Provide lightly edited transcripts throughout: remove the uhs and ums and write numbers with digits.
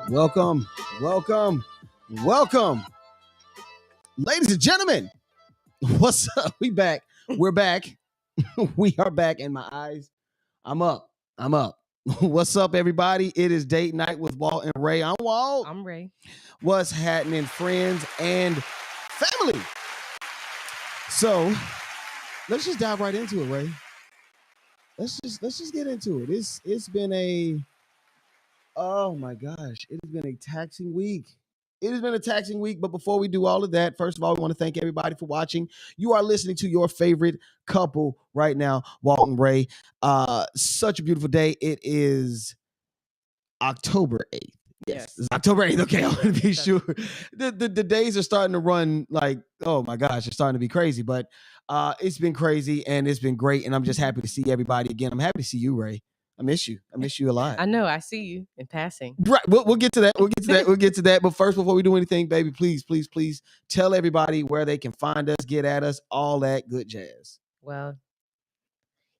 Welcome, welcome, welcome, ladies and gentlemen. What's up? We back. We're back. We are back. And my eyes, I'm up. I'm up. What's up, everybody? It is date night with Walt and Rae. I'm Walt. I'm Rae. What's happening, friends and family? So let's just dive right into it, Rae. Let's just get into it. It's been a oh my gosh, it has been a taxing week. It has been a taxing week, but before we do all of that, first of all, we want to thank everybody for watching. You are listening to your favorite couple right now, Walt and Rae. Such a beautiful day. It is October 8th. Yes, it's October 8th. Okay, I want to be sure. The days are starting to run like, oh my gosh, it's starting to be crazy. But it's been crazy and it's been great. And I'm just happy to see everybody again. I'm happy to see you, Rae. I miss you. I miss you a lot. I know. I see you in passing. Right. We'll get to that. We'll get to that. We'll get to that. But first, before we do anything, baby, please tell everybody where they can find us, get at us, all that good jazz. Well,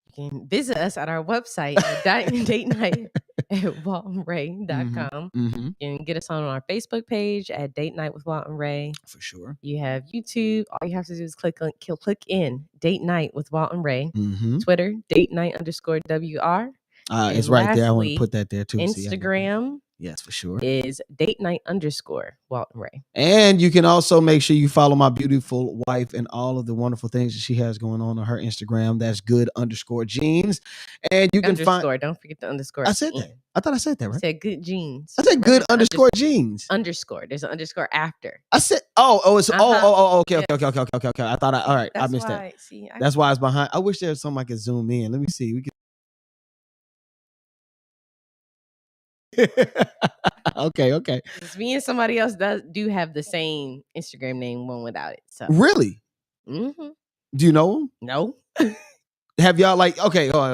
you can visit us at our website at date night at waltandrae.com. Mm-hmm. You can get us on our Facebook page at Date Night with Walt and Rae. For sure. You have YouTube. All you have to do is click in Date Night with Walt and Rae. Mm-hmm. Twitter, Date Night _WR. It's right there. I want to put that there too. Instagram. Yes, for sure. Is Date Night _Walt and Rae. And you can also make sure you follow my beautiful wife and all of the wonderful things that she has going on her Instagram. That's good _jeans. And you can find. Don't forget the underscore. I said that. I thought I said that, right? I said good jeans. I said good _jeans. Underscore. There's an underscore after. I said, okay. I thought all right. I missed that. See, that's why I was behind. I wish there was something I could zoom in. Let me see. We can. Okay. Me and somebody else do have the same Instagram name, one without it. So really, mm-hmm. Do you know them? No. Have y'all like okay? No,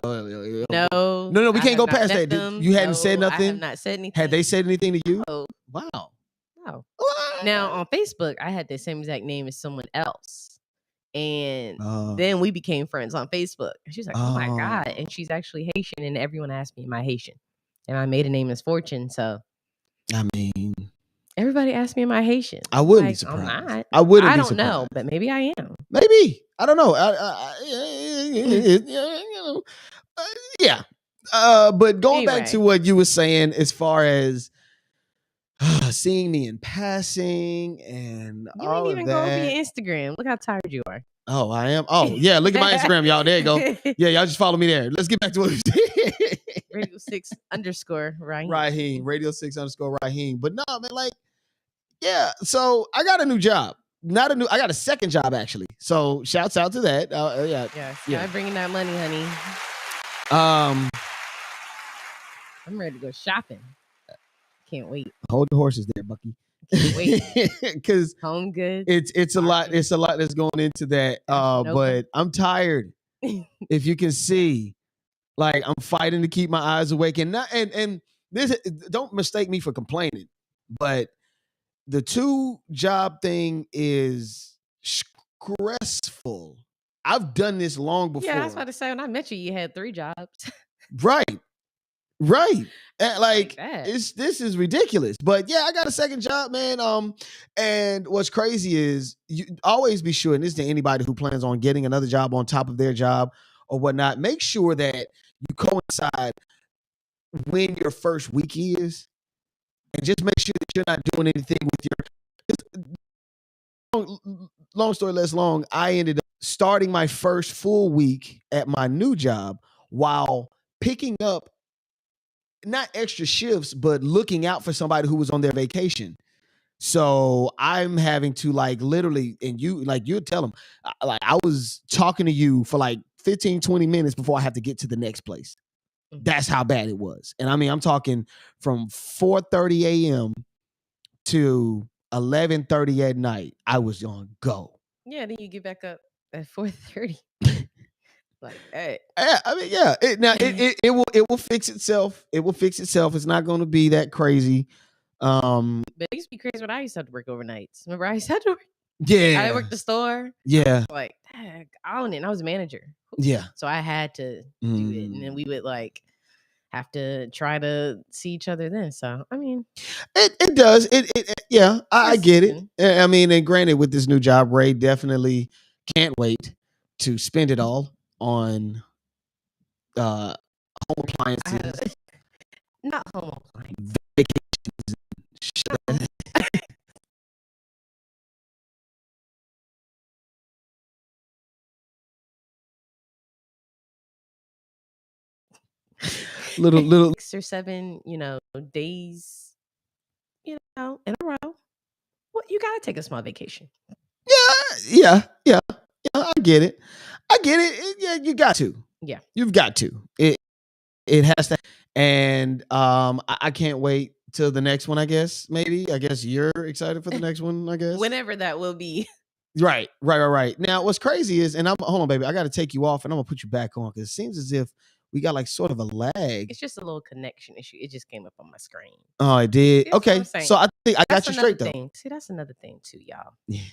we can't go past that. You hadn't said nothing. I have not said anything. Had they said anything to you? No. Wow. No. Now on Facebook, I had the same exact name as someone else, and then we became friends on Facebook. And she's like, "Oh my god!" And she's actually Haitian, and everyone asked me, "Am I Haitian?" And my maiden name is Fortune, so I mean, everybody asked me, "Am I Haitian?" I wouldn't be surprised. I'm not. I wouldn't. I be don't surprised. know, but maybe I am. Maybe I don't know. Yeah. But going back to what you were saying, as far as seeing me in passing and you all didn't even go over your Instagram. Look how tired you are. Oh, I am. Oh, yeah. Look at my Instagram, y'all. There you go. Yeah, y'all just follow me there. Let's get back to what we did. Radio 6 _ Raheem. Radio 6 _ Raheem. But no, man, like, yeah. So I got a new job. I got a second job actually. So shouts out to that. Yeah. Bringing that money, honey. I'm ready to go shopping. Can't wait. Hold the horses there, Bucky. Wait, because home good. It's a lot. It's a lot that's going into that. But I'm tired. If you can see, like I'm fighting to keep my eyes awake, and this. Don't mistake me for complaining, but the 2-job thing is stressful. I've done this long before. Yeah, I was about to say when I met you, you had 3 jobs. Right. Like this is ridiculous. But yeah, I got a second job, man. And what's crazy is you always be sure, and this is to anybody who plans on getting another job on top of their job or whatnot, make sure that you coincide when your first week is, and just make sure that you're not doing anything with your long story less long. I ended up starting my first full week at my new job while picking up not extra shifts, but looking out for somebody who was on their vacation. So I'm having to like literally, and you tell them, like I was talking to you for like 15, 20 minutes before I have to get to the next place. That's how bad it was. And I mean, I'm talking from 4:30 a.m. to 11:30 at night. I was on go. Yeah, then you get back up at 4:30. Like, hey. I mean, yeah. It will fix itself. It will fix itself. It's not going to be that crazy. But it used to be crazy when I used to have to work overnights. Remember, I used to have to work. Yeah. I worked the store. Yeah. Like, I own it. And I was a manager. Yeah. So I had to do it. And then we would like have to try to see each other then. So I mean, it does. Yeah, I get it. I mean, and granted, with this new job, Ray definitely can't wait to spend it all on home appliances. Not home appliances. Vacations. little 6 or 7, days, in a row. Well, you gotta take a small vacation. Yeah. I get it. Yeah, you got to. Yeah, you've got to. It has to. And I can't wait till the next one. I guess you're excited for the next one. I guess whenever that will be. Right. Now, what's crazy is, and hold on, baby, I got to take you off, and I'm gonna put you back on because it seems as if we got like sort of a lag. It's just a little connection issue. It just came up on my screen. Oh, it did. Okay, so I think I got you straight though. See, that's another thing too, y'all. Yeah.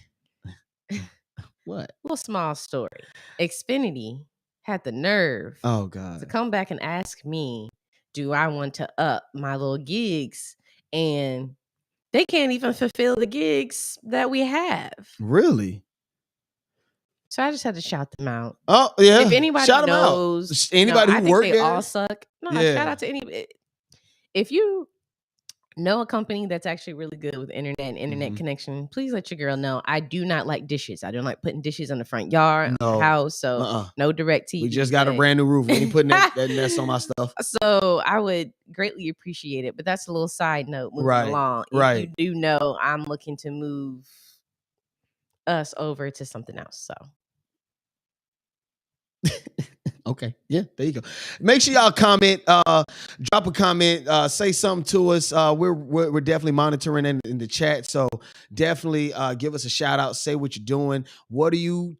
What? Little small story. Xfinity had the nerve. Oh God. To come back and ask me, do I want to up my little gigs, and they can't even fulfill the gigs that we have. Really? So I just had to shout them out. Oh yeah. If anybody shout knows, anybody who worked there, they all suck. No, shout out to anybody. If you know a company that's actually really good with internet connection, please let your girl know. I do not like dishes. I don't like putting dishes in the front yard, the house. So no direct TV. We just got a brand new roof. We ain't putting that mess on my stuff. So I would greatly appreciate it. But that's a little side note moving along. If you do know, I'm looking to move us over to something else. So okay. Yeah, there you go. Make sure y'all comment, drop a comment, say something to us. We're definitely monitoring in the chat. So definitely give us a shout out, say what you're doing. What you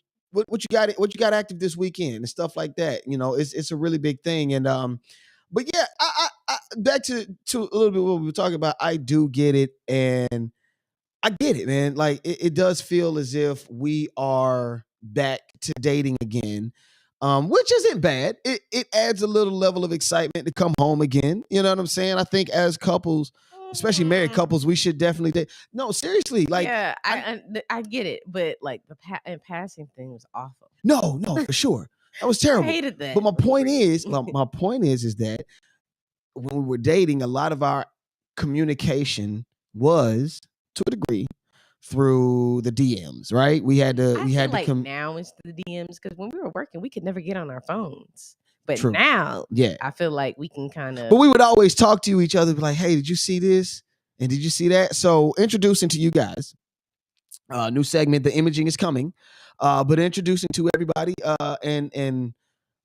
got active this weekend and stuff like that. It's a really big thing. And but yeah, I back to a little bit what we were talking about. I do get it, and I get it, man. Like it does feel as if we are back to dating again. Which isn't bad. It adds a little level of excitement to come home again. You know what I'm saying? I think as couples, especially married couples, we should definitely date. No, seriously, like yeah, I get it, but like the passing thing was awful. No, for sure, that was terrible. I hated that. But my point is that when we were dating, a lot of our communication was, to a degree, through the DMs, right? We had to now it's the DMs, because when we were working, we could never get on our phones. But True. Now, yeah, I feel like we can kind of. But we would always talk to each other, be like, "Hey, did you see this? And did you see that?" So, introducing to you guys, new segment. The imaging is coming, but introducing to everybody, and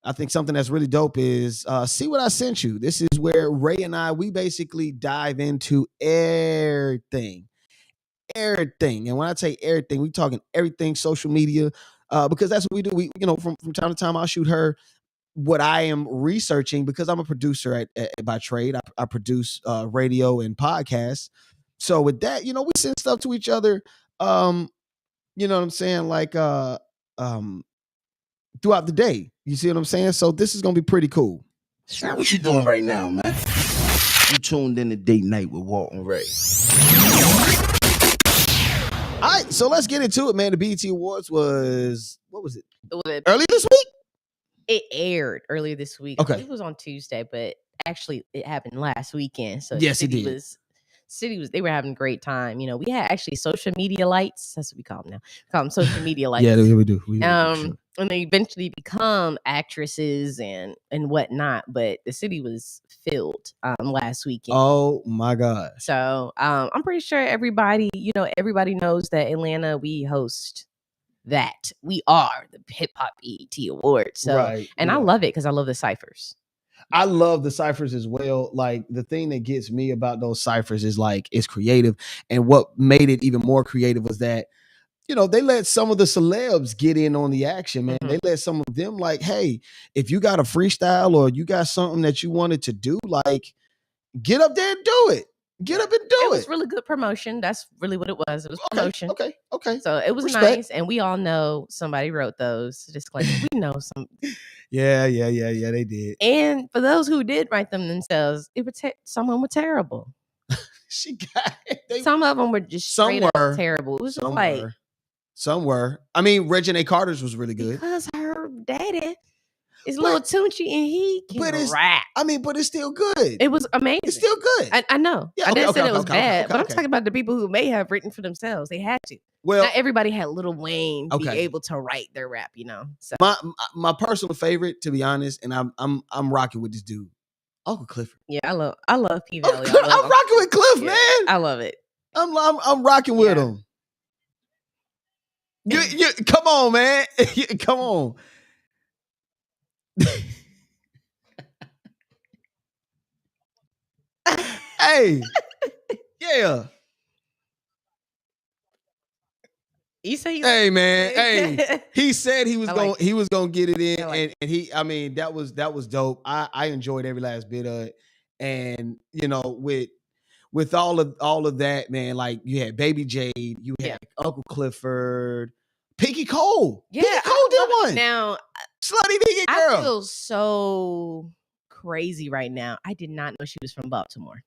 I think something that's really dope is see what I sent you. This is where Ray and I, we basically dive into everything. And when I say everything, we talking everything social media, because that's what we do. We, from time to time, I'll shoot her what I am researching, because I'm a producer by trade. I produce radio and podcasts. So with that, we send stuff to each other. You know what I'm saying? Like throughout the day. You see what I'm saying? So this is gonna be pretty cool. So what you doing right now, man? You tuned in to Date Night with Walt and Rae. All right, so let's get into it, man. The BET Awards was, what was it? Earlier this week? It aired earlier this week. Okay. It was on Tuesday, but actually it happened last weekend. So yes, it did. They were having a great time. We had actually social media lights. That's what we call them now. We call them social media lights. Yeah, we do. And they eventually become actresses and whatnot. But the city was filled last weekend. Oh my God. So I'm pretty sure everybody knows that Atlanta, we host that. We are the Hip Hop BET Awards. So, right, and yeah. I love it because I love the ciphers. I love the ciphers as well. Like, the thing that gets me about those ciphers is like, it's creative. And what made it even more creative was that, they let some of the celebs get in on the action, man. Mm-hmm. They let some of them, like, hey, if you got a freestyle or you got something that you wanted to do, like, get up there and do it. Get up and do it. It was really good promotion. That's really what it was. It was promotion. Okay. So it was nice, and we all know somebody wrote those. Just like we know some. Yeah. They did. And for those who did write them themselves, some of them were terrible. She got it. Some of them were just straight up terrible. It was just like some were. I mean, Regina Carter's was really good because her daddy is a little Tunechi and he can rap. I mean, but it's still good. It was amazing. It's still good. I know. Yeah, I didn't say it was bad, but I'm talking about the people who may have written for themselves. They had to. Well, not everybody had Lil Wayne be able to write their rap, you know. So my personal favorite, to be honest, and I'm rocking with this dude, Uncle Clifford. Yeah, I love P Valley. I'm rocking with Cliff, man. I love it. I'm rocking with him. You come on, man. Come on. Hey, yeah. You say, hey man, hey. He said he was gonna get it in, and he. I mean, that was dope. I enjoyed every last bit of it, and you know, with all of that, man. Like you had Baby Jade, you had Uncle Clifford, Pinky Cole. Yeah, Pinky Cole did one. Now, Slutty Vegan girl. I feel so crazy right now. I did not know she was from Baltimore.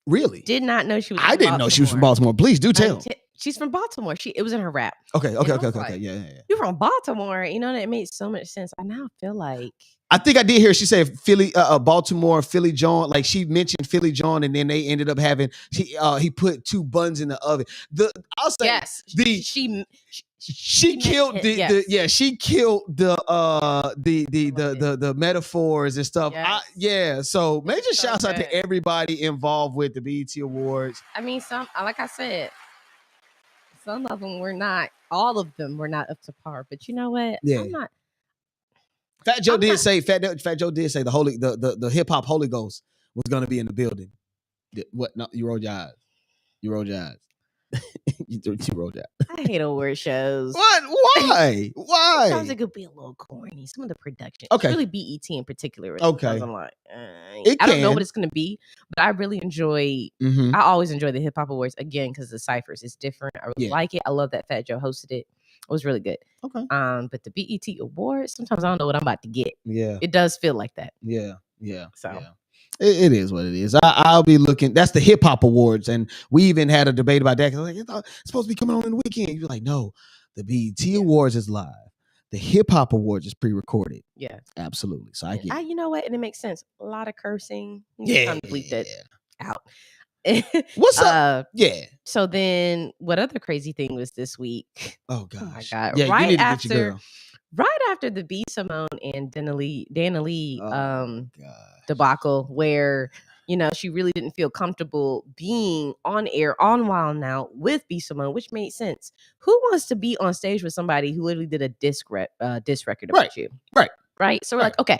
Really? Did not know she was. I didn't know she was from Baltimore. Please do tell. She's from Baltimore. It was in her rap. Okay. Yeah. You're from Baltimore. You know, that made so much sense. I now feel like. I think I did hear she said Philly, Baltimore, Philly John. Like she mentioned Philly John, and then they ended up having he put 2 buns in the oven. I'll say yes, she killed she killed the metaphors and stuff. Yes. So major shouts out to everybody involved with the BET Awards. I mean, like I said, some of them were not. All of them were not up to par. But you know what? Yeah. I'm not. Fat Joe did say the hip hop Holy Ghost was going to be in the building. What? No, you rolled your eyes. You rolled your eyes. you rolled your eyes. I hate award shows. What? Why? Why? Sometimes it could be a little corny. Some of the production. Okay. It's really BET in particular. Okay. I'm like, I don't know what it's going to be, but I really enjoy. Mm-hmm. I always enjoy the hip hop awards again because the ciphers is different. I really like it. I love that Fat Joe hosted it. It was really good. Okay. But the BET Awards, sometimes I don't know what I'm about to get. Yeah. It does feel like that. Yeah. So it is what it is. I'll be looking. That's the hip hop awards, and we even had a debate about that. Like, it's supposed to be coming on in the weekend. You're like, no, the BET Awards is live. The hip hop awards is pre-recorded. Yeah, absolutely. So I get. You know what, and it makes sense. A lot of cursing. Yeah. Bleep that out. What's up? Yeah. So then, what other crazy thing was this week? Oh gosh. Oh my God! Yeah, right you need to after, get your girl. Right after the B Simone and Dana Lee debacle, where she really didn't feel comfortable being on air on Wild Now with B Simone, which made sense. Who wants to be on stage with somebody who literally did a diss record about you? Right. So we're like, okay.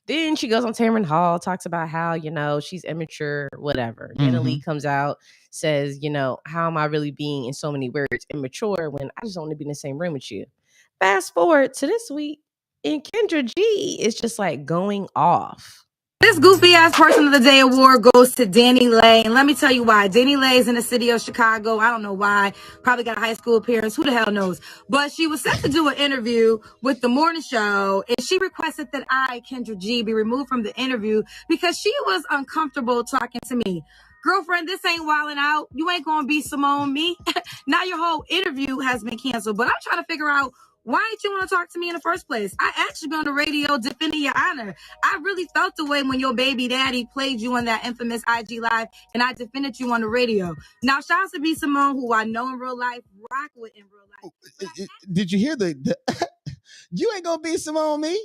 Then she goes on Tamron Hall, talks about how, she's immature, whatever. Mm-hmm. Dana Lee comes out, says, how am I really being, in so many words, immature when I just want to be in the same room with you? Fast forward to this week, and Kendra G is just like going off. This goofy ass person of the day award goes to Danny Lay. And let me tell you why. Danny Lay is in the city of Chicago. I don't know why. Probably got a high school appearance. Who the hell knows? But she was set to do an interview with the morning show. And she requested that I, Kendra G, be removed from the interview because she was uncomfortable talking to me. Girlfriend, this ain't wilding out. You ain't going to be Simone me. Now your whole interview has been canceled. But I'm trying to figure out, why didn't you want to talk to me in the first place? I actually been on the radio defending your honor. I really felt the way when your baby daddy played you on that infamous IG Live, and I defended you on the radio. Now, shout out to B Simone, who I know in real life, rock with in real life. Did you hear the you ain't gonna be Simone me?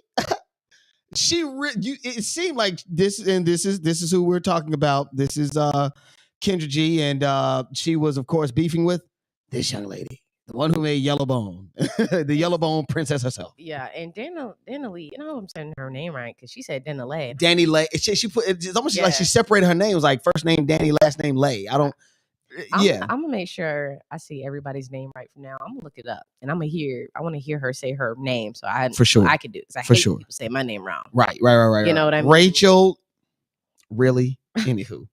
It seemed like this is who we're talking about. This is Kendra G, and she was, of course, beefing with this young lady. The one who made Yellowbone, the Yellowbone princess herself. Yeah, and Dana Lee, I'm saying her name right because she said Dana Lay. Danny Lay. She put it's almost like she separated her name. It was like first name Danny, last name Lay. I'm gonna make sure I see everybody's name right from now. I'm gonna look it up, and I want to hear her say her name, so I can do it. I hate people say my name wrong. Right. You know what I mean? Rachel. Really? Anywho.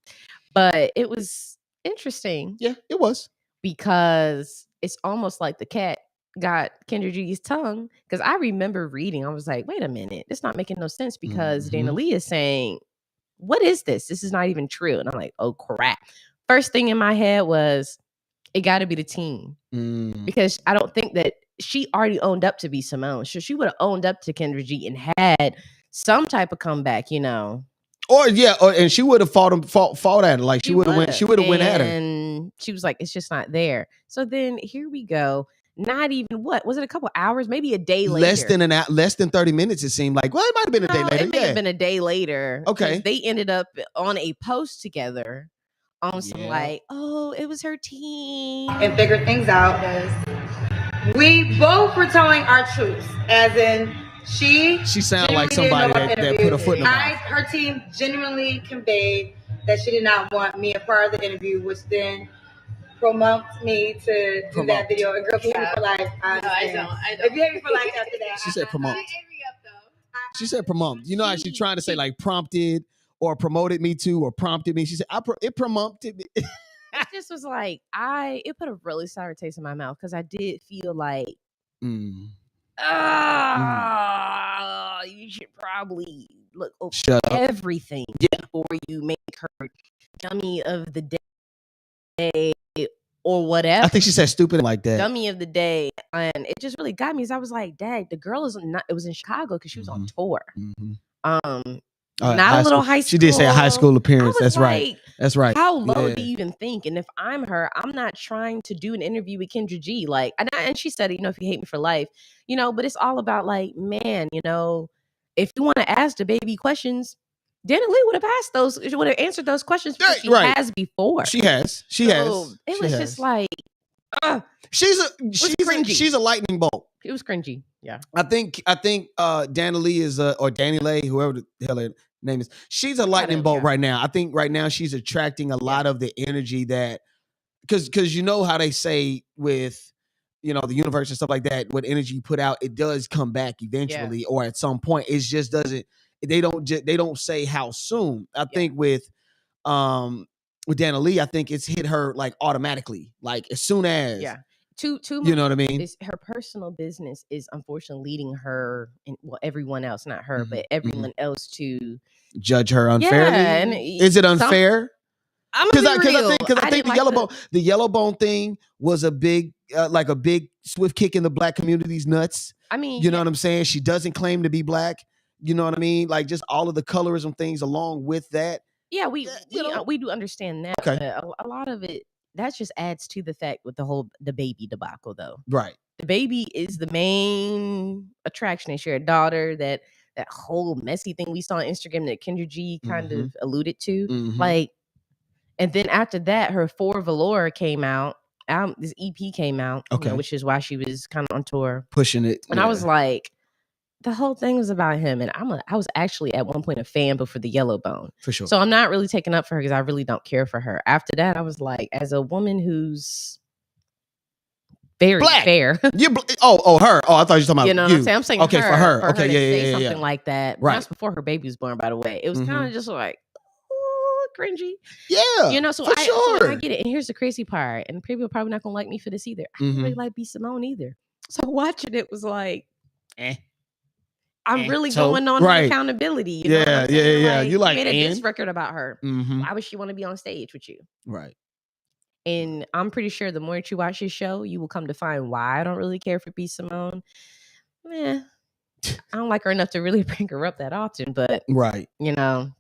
But it was interesting. Yeah, it was. Because it's almost like the cat got Kendra G's tongue. Because I remember reading, I was like, wait a minute, it's not making no sense because Dana Lee is saying, what is this? This is not even true. And I'm like, oh crap. First thing in my head was, it got to be the team. Because I don't think that she already owned up to be Simone. So she would have owned up to Kendra G and had some type of comeback, you know. And she would have fought at her. Like she would have went at her. And she was like, it's just not there. So then here we go. Not even was it a couple hours? Maybe a day later. Less than 30 minutes, it seemed like. Well, it might have been a day later. It may have been a day later. Okay. They ended up on a post together on some like, oh, it was her team. And figured things out. We both were telling our truths, as in she sounded like somebody that put a foot in the mouth. Her team genuinely conveyed that she did not want me a part of the interview, which then promotes me to do that video. And girl, if you hate me for life, I don't. If you hate me for life after that, she said promote. She said promote. You know how she's trying to say like prompted or promoted me to or prompted me. She said it promoted me. It just was like it put a really sour taste in my mouth because I did feel like you should probably look over everything before you make her dummy of the day or whatever. I think she said stupid like that. Dummy of the day. And it just really got me. I was like, dang, the girl it was in Chicago because she was on tour. Not a little high school. She did say a high school appearance. That's right. That's right. How low do you even think? And if I'm her, I'm not trying to do an interview with Kendra G. Like, and she said, if you hate me for life, but it's all about like, man, if you want to ask the baby questions, Dana Lee would have asked those. She would have answered those questions she has before. She has. It was just like, she's a lightning bolt. It was cringy. Yeah. I think Dana Lee is or Danny Lay, whoever the hell her name is. She's a lightning bolt right now. I think right now she's attracting a lot of the energy that because you know how they say with the universe and stuff like that, what energy you put out, it does come back eventually or at some point. It just doesn't. They don't say how soon. I think with Dana Lee, I think it's hit her like automatically, like as soon as Too you know what I mean? Her personal business is unfortunately leading her and everyone else, not her, but everyone else to judge her unfairly. Yeah, and is it unfair? Because I think the yellow bone thing was a big swift kick in the black community's nuts. I mean, you know what I'm saying? She doesn't claim to be black. You know what I mean? Like just all of the colorism things along with that. Yeah, we do understand that. Okay. But a lot of it that just adds to the fact with the baby debacle, though. Right. The baby is the main attraction. They share a daughter. That whole messy thing we saw on Instagram that Kendra G kind of alluded to. Like, and then after that, her For Velour came out. This EP came out, which is why she was kind of on tour. Pushing it. And I was like, the whole thing was about him. And I was actually at one point a fan before the Yellow Bone. For sure. So I'm not really taking up for her because I really don't care for her. After that, I was like, as a woman who's very black. Fair. Her. Oh, I thought you were talking about you. Know what I'm saying? I'm saying okay, for her. Okay, yeah. Something like that. Right. That's before her baby was born, by the way. It was kind of just like, cringy. Yeah. So for sure. So I get it. And here's the crazy part. And people are probably not going to like me for this either. I don't really like B. Simone either. So watching it was like, I'm really going on accountability. You know what I'm saying? Yeah. You like made a diss record about her. Why would she want to be on stage with you? Right. And I'm pretty sure the more that you watch this show, you will come to find why I don't really care for B. Simone. I don't like her enough to really bring her up that often, but you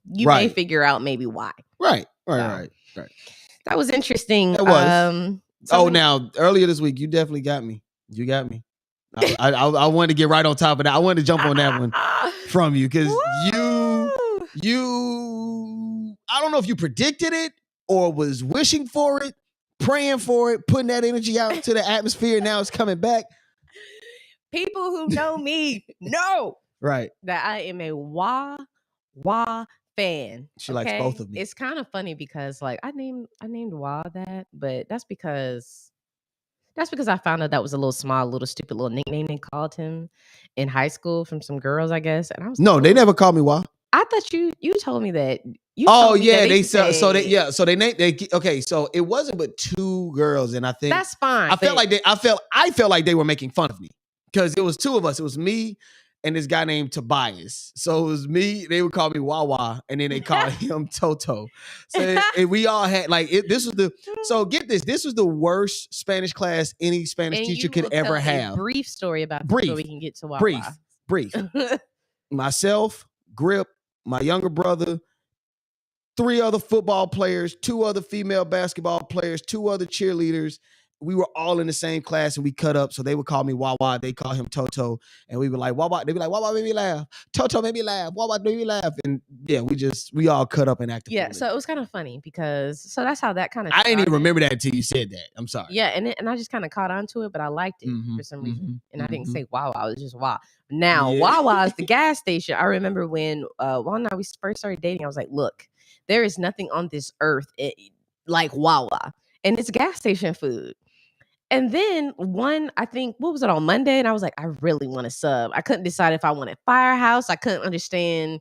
may figure out maybe why. Right. That was interesting. It was. Now earlier this week, you definitely got me. You got me. I wanted to get right on top of that. I wanted to jump on that one from you because you. I don't know if you predicted it or was wishing for it, praying for it, putting that energy out into the atmosphere. Now it's coming back. People who know me know that I am a wah fan. She likes both of me. It's kind of funny because like I named Wah that, but that's because I found out that was a little stupid little nickname they called him in high school from some girls, I guess. And I was they never called me Wah. I thought you told me that. Okay, so it wasn't but 2 girls, and I think that's fine. I felt like they were making fun of me because it was 2 of us. It was me and this guy named Tobias. So it was me. They would call me Wawa, and then they called him Toto. So we all had So get this. This was the worst Spanish class any Spanish teacher could ever have. Brief story about this so we can get to Wawa. Brief. Myself, Grip, my younger brother, 3 other football players, 2 other female basketball players, 2 other cheerleaders. We were all in the same class and we cut up. So they would call me Wawa. They call him Toto. And we were like, Wawa. They'd be like, Wawa made me laugh. Toto made me laugh. Wawa made me laugh. And yeah, we all cut up and acted. Yeah. So it was kind of funny because that's how that kind of I didn't even remember that until you said that. I'm sorry. Yeah. And I just kind of caught on to it, but I liked it for some reason. And I didn't say Wawa. I was just Wawa. Now, Wawa is the gas station. I remember when Walt and I, we first started dating, I was like, look, there is nothing on this earth like Wawa. And it's gas station food. And then I think, what was it, on Monday? And I was like, I really want a sub. I couldn't decide if I wanted Firehouse. I couldn't understand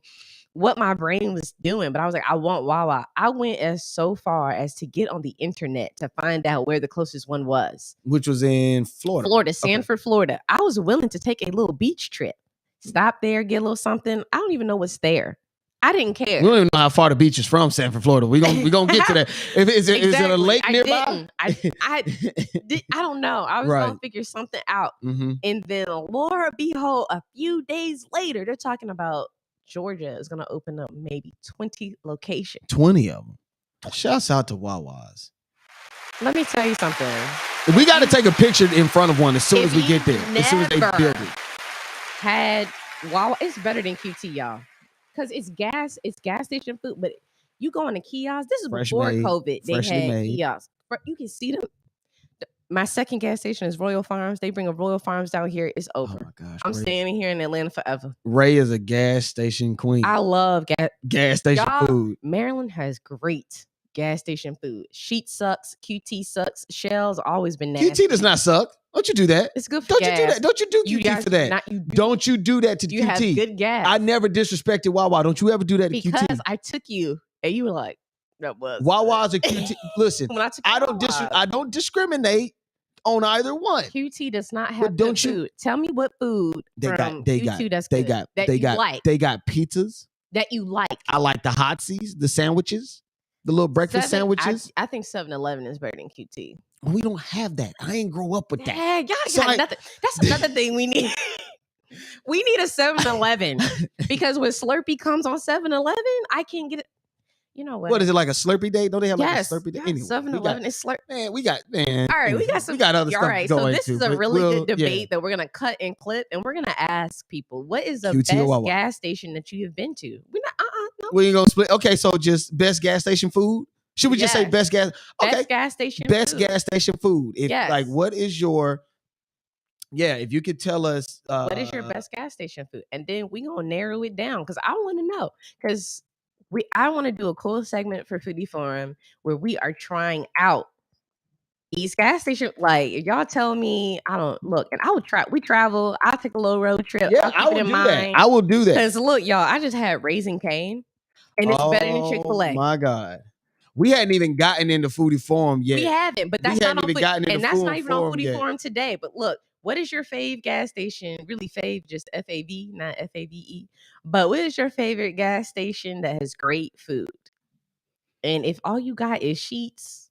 what my brain was doing, but I was like, I want Wawa. I went so far as to get on the internet to find out where the closest one was. Which was in Florida. Sanford, Florida. I was willing to take a little beach trip. Stop there, get a little something. I don't even know what's there. I didn't care. We don't even know how far the beach is from Sanford, Florida. We gonna get to that. Is it a lake nearby? I don't know. I was gonna figure something out. And then, Lord behold, a few days later, they're talking about Georgia is gonna open up maybe 20 locations. 20 of them. Shouts out to Wawa's. Let me tell you something. We got to take a picture in front of one as soon as we get there. As soon as they build it. Had Wawa, it's better than QT, y'all. Because it's gas station food, but you go in the kiosks. This is before COVID. They had kiosks. You can see them. My second gas station is Royal Farms. They bring a Royal Farms down here. It's over. Oh my gosh, I'm standing here in Atlanta forever. Rae is a gas station queen. I love gas station food. Maryland has great gas station food. Sheet sucks. QT sucks. Shell's always been nasty. QT does not suck. Don't you do that. It's good for gas. You do that. Don't you do QT for that. Don't you do that to QT. You have good gas. I never disrespected Wawa. Don't you ever do that to QT. Because I took you and you were like, that was Wawa's a QT. Listen, I don't discriminate on either one. QT does not have good food. Tell me what food they got pizzas that you like. I like the hotsies, the sandwiches, the little breakfast sandwiches. I think 7-Eleven is better than QT. We don't have that. I ain't grow up with that. Yeah, y'all got nothing. That's another thing we need. We need a 7-Eleven because when Slurpee comes on 7-Eleven, I can't get it. You know what? What is it, like a Slurpee day? Don't they have like a Slurpee day? Anyway, 7-Eleven is Slurpee. Man, All right, we got other stuff. All right, so this is a really good debate that we're gonna cut and clip, and we're gonna ask people, what is the best gas station that you have been to? We're not. No. We ain't gonna split. Okay, so just best gas station food. Should we just say best gas? Okay, best gas station. Best gas station food. Like, what is your? Yeah, if you could tell us, what is your best gas station food, and then we gonna narrow it down because I want to know because. I want to do a cool segment for Foodie Forum where we are trying out these gas stations. Like, if y'all tell me, I don't look, and I would try. We travel. I'll take a little road trip. Yeah, I will do that. I will do that. Because look, y'all, I just had Raising Cane, and it's better than Chick-fil-A. Oh my God, we hadn't even gotten into Foodie Forum yet. We haven't, but that's not on Foodie, and that's not even on Foodie Forum today. But look. What is your fave gas station? Really fave, just F-A-V, not F-A-V-E. But what is your favorite gas station that has great food? And if all you got is Sheets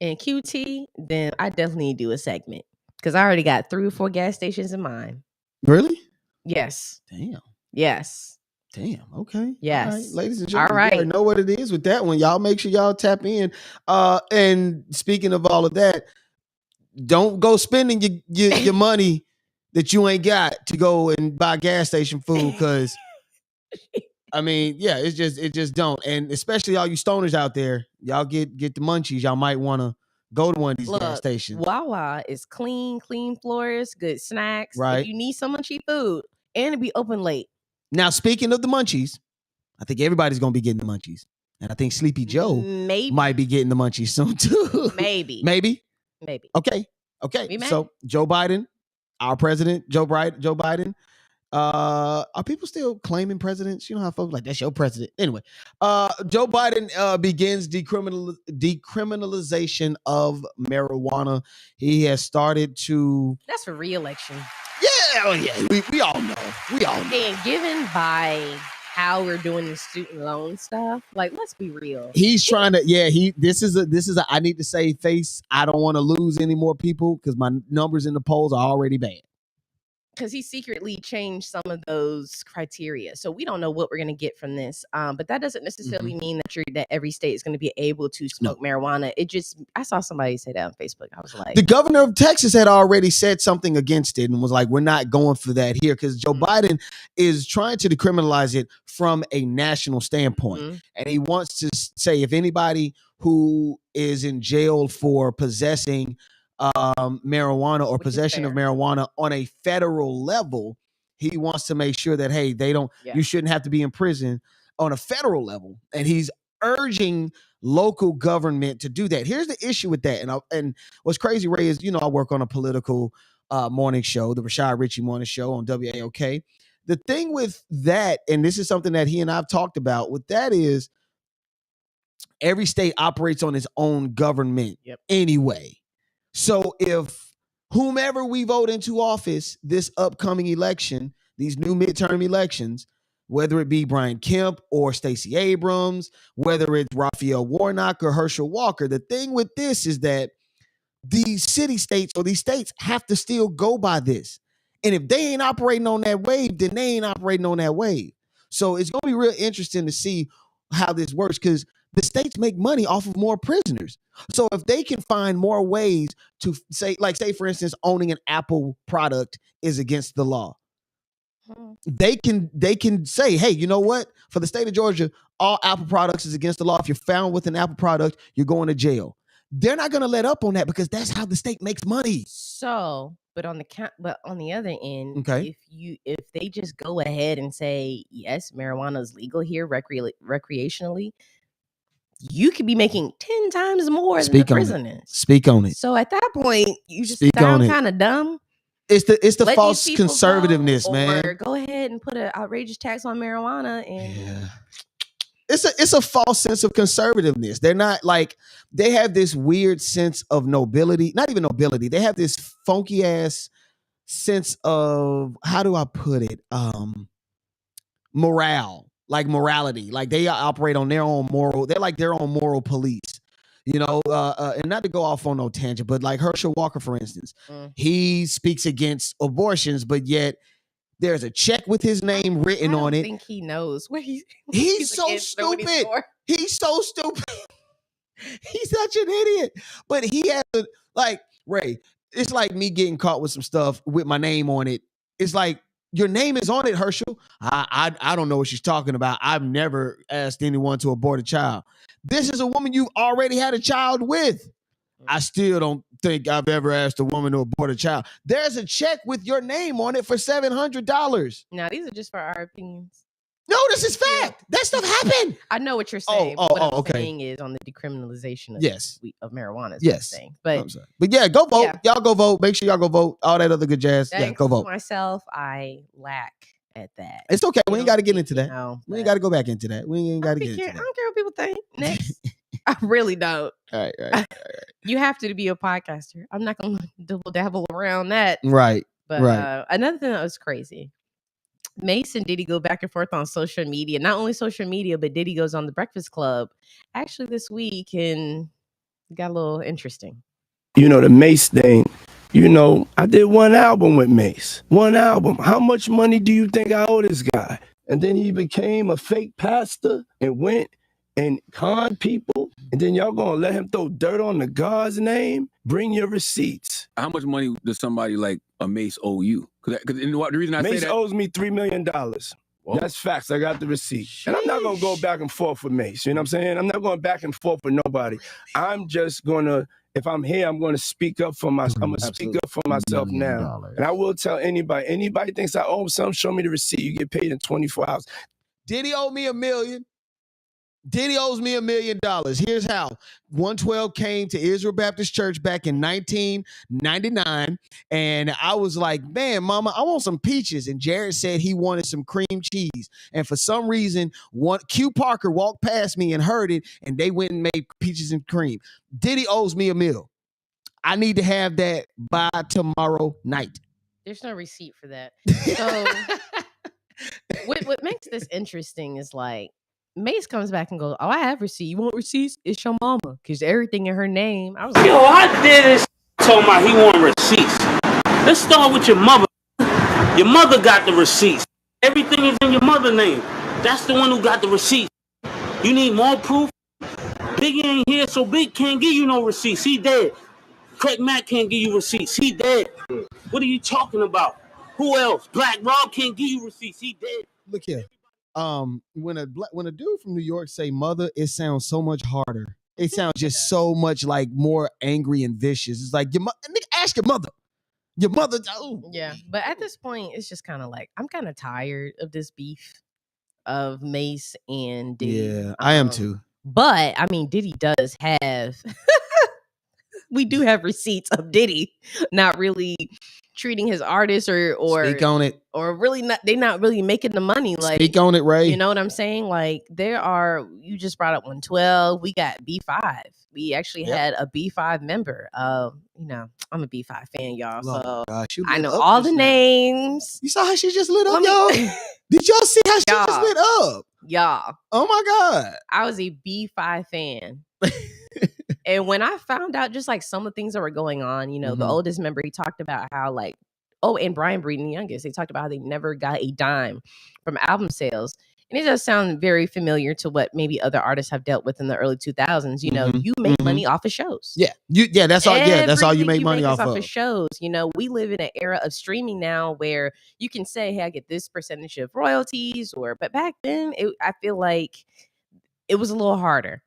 and QT, then I definitely need to do a segment. Because I already got 3 or 4 gas stations in mind. Really? Yes. Damn. Yes. Damn. Okay. Yes. All right. Ladies and gentlemen, all right. You already know what it is with that one. Y'all make sure y'all tap in. And speaking of all of that, don't go spending your money that you ain't got to go and buy gas station food because, I mean, yeah, it just don't. And especially all you stoners out there, y'all get the munchies. Y'all might want to go to one of these gas stations. Wawa is clean floors, good snacks. Right. If you need some munchy food and it be open late. Now, speaking of the munchies, I think everybody's going to be getting the munchies. And I think Sleepy Joe might be getting the munchies soon too. Maybe. Okay. So Joe Biden, our president, Joe Biden, Are people still claiming presidents? You know how folks like, that's your president. Anyway, Joe Biden begins decriminalization of marijuana. He has started to. That's for re-election. Yeah, we all know. And given by how we're doing the student loan stuff, like, let's be real. He's trying to. Yeah, this is a. I need to save face. I don't want to lose any more people because my numbers in the polls are already bad. Because he secretly changed some of those criteria, so we don't know what we're going to get from this. But that doesn't necessarily mean that every state is going to be able to smoke marijuana. I saw somebody say that on Facebook. I was like, the governor of Texas had already said something against it and was like, we're not going for that here because Joe Biden is trying to decriminalize it from a national standpoint, and he wants to say if anybody who is in jail for possessing marijuana or possession of marijuana on a federal level, he wants to make sure that, hey, you shouldn't have to be in prison on a federal level. And he's urging local government to do that. Here's the issue with that. And what's crazy, Ray, is, I work on a political morning show, the Rashad Ritchie morning show on WAOK. The thing with that, and this is something that he and I've talked about, with that is every state operates on its own government anyway. So if whomever we vote into office this upcoming election, these new midterm elections, whether it be Brian Kemp or Stacey Abrams, whether it's Raphael Warnock or Herschel Walker, the thing with this is that these city states or these states have to still go by this. And if they ain't operating on that wave, then they ain't operating on that wave. So it's going to be real interesting to see how this works because the states make money off of more prisoners. So if they can find more ways to say, for instance, owning an Apple product is against the law, they can say, hey, you know what? For the state of Georgia, all Apple products is against the law. If you're found with an Apple product, you're going to jail. They're not going to let up on that because that's how the state makes money. So, but on the other end, if they just go ahead and say, yes, marijuana is legal here recreationally, you could be making 10 times more than the prisoners. Speak on it. So at that point, you just sound kind of dumb. It's the false conservativeness, man. Or go ahead and put an outrageous tax on marijuana and it's a false sense of conservativeness. They're not like, they have this weird sense of nobility, not even nobility. They have this funky ass sense of, how do I put it? Morality. Like they operate on their own moral. They're like their own moral police, and not to go off on no tangent, but like Herschel Walker, for instance, he speaks against abortions, but yet there's a check with his name written on it. I think he knows what he's so stupid. He's so stupid. He's such an idiot. But he has Ray, it's like me getting caught with some stuff with my name on it. It's like, your name is on it, Herschel. I don't know what she's talking about. I've never asked anyone to abort a child. This is a woman you already had a child with. I still don't think I've ever asked a woman to abort a child. There's a check with your name on it for $700. Now, these are just for our opinions. No, this is fact. That stuff happened. I know what you're saying. What I'm saying is on the decriminalization of marijuana. Yes. But yeah, go vote. Yeah. Y'all go vote. Make sure y'all go vote. All that other good jazz. Yeah, go vote. Myself, I lack at that. It's okay. We ain't got to get into that. We ain't got to go back into that. We ain't got to get into that. I don't care what people think. Next. I really don't. All right. You have to be a podcaster. I'm not going to double dabble around that. Right. But another thing that was crazy. Mase and Diddy go back and forth on social media. Not only social media, but Diddy goes on the Breakfast Club actually this week and got a little interesting. The Mase thing, I did one album with Mase. One album. How much money do you think I owe this guy? And then he became a fake pastor and went and conned people. And then y'all gonna let him throw dirt on the God's name? Bring your receipts. How much money does somebody like a Mase owe you? Because the reason I Mase say that, owes me $3 million. Whoa. That's facts. I got the receipt. Sheesh. And I'm not going to go back and forth with Mase. You know what I'm saying? I'm not going back and forth with nobody. I'm just going to, if I'm here, I'm going to speak up for myself. I'm going to speak up for myself now. And I will tell anybody thinks I owe something, show me the receipt. You get paid in 24 hours. Diddy owe me $1 million. Diddy owes me $1 million. Here's how. 112 came to Israel Baptist Church back in 1999. And I was like, man, mama, I want some peaches. And Jared said he wanted some cream cheese. And for some reason, Q Parker walked past me and heard it. And they went and made peaches and cream. Diddy owes me $1 million. I need to have that by tomorrow night. There's no receipt for that. So what makes this interesting is like, Mase comes back and goes, oh, I have receipts. You want receipts? It's your mama. Because everything in her name. I was like, yo, I did this. Told my he want receipts. Let's start with your mother. Your mother got the receipts. Everything is in your mother's name. That's the one who got the receipts. You need more proof? Biggie ain't here, so Big can't give you no receipts. He dead. Craig Mack can't give you receipts. He dead. What are you talking about? Who else? Black Rob can't give you receipts. He dead. Look here. When a dude from New York say mother, it sounds so much harder. It sounds just so much like more angry and vicious. It's like ask your mother. Your mother. Oh. Yeah, but at this point, it's just kind of like I'm kind of tired of this beef of Mase and Diddy. Yeah, I am too. But I mean, Diddy does have. We do have receipts of Diddy not really treating his artists or speak on it, or really not. They're not really making the money. Like, speak on it, Ray. You know what I'm saying? Like, you just brought up 112. We got B5. We actually had a B5 member. You know, I'm a B5 fan, y'all. So gosh, I know all the names. You saw how she just lit up, y'all? Did y'all see how she just lit up? Y'all. Oh my God. I was a B5 fan. And when I found out just like some of the things that were going on, you know, the oldest member, he talked about how like, and Brian Breeden, the youngest, they talked about how they never got a dime from album sales. And it does sound very familiar to what maybe other artists have dealt with in the early 2000s. You know, you make money off of shows. Yeah. That's all. Yeah, that's all you make money off of shows. You know, we live in an era of streaming now where you can say, hey, I get this percentage of royalties, but back then I feel like it was a little harder.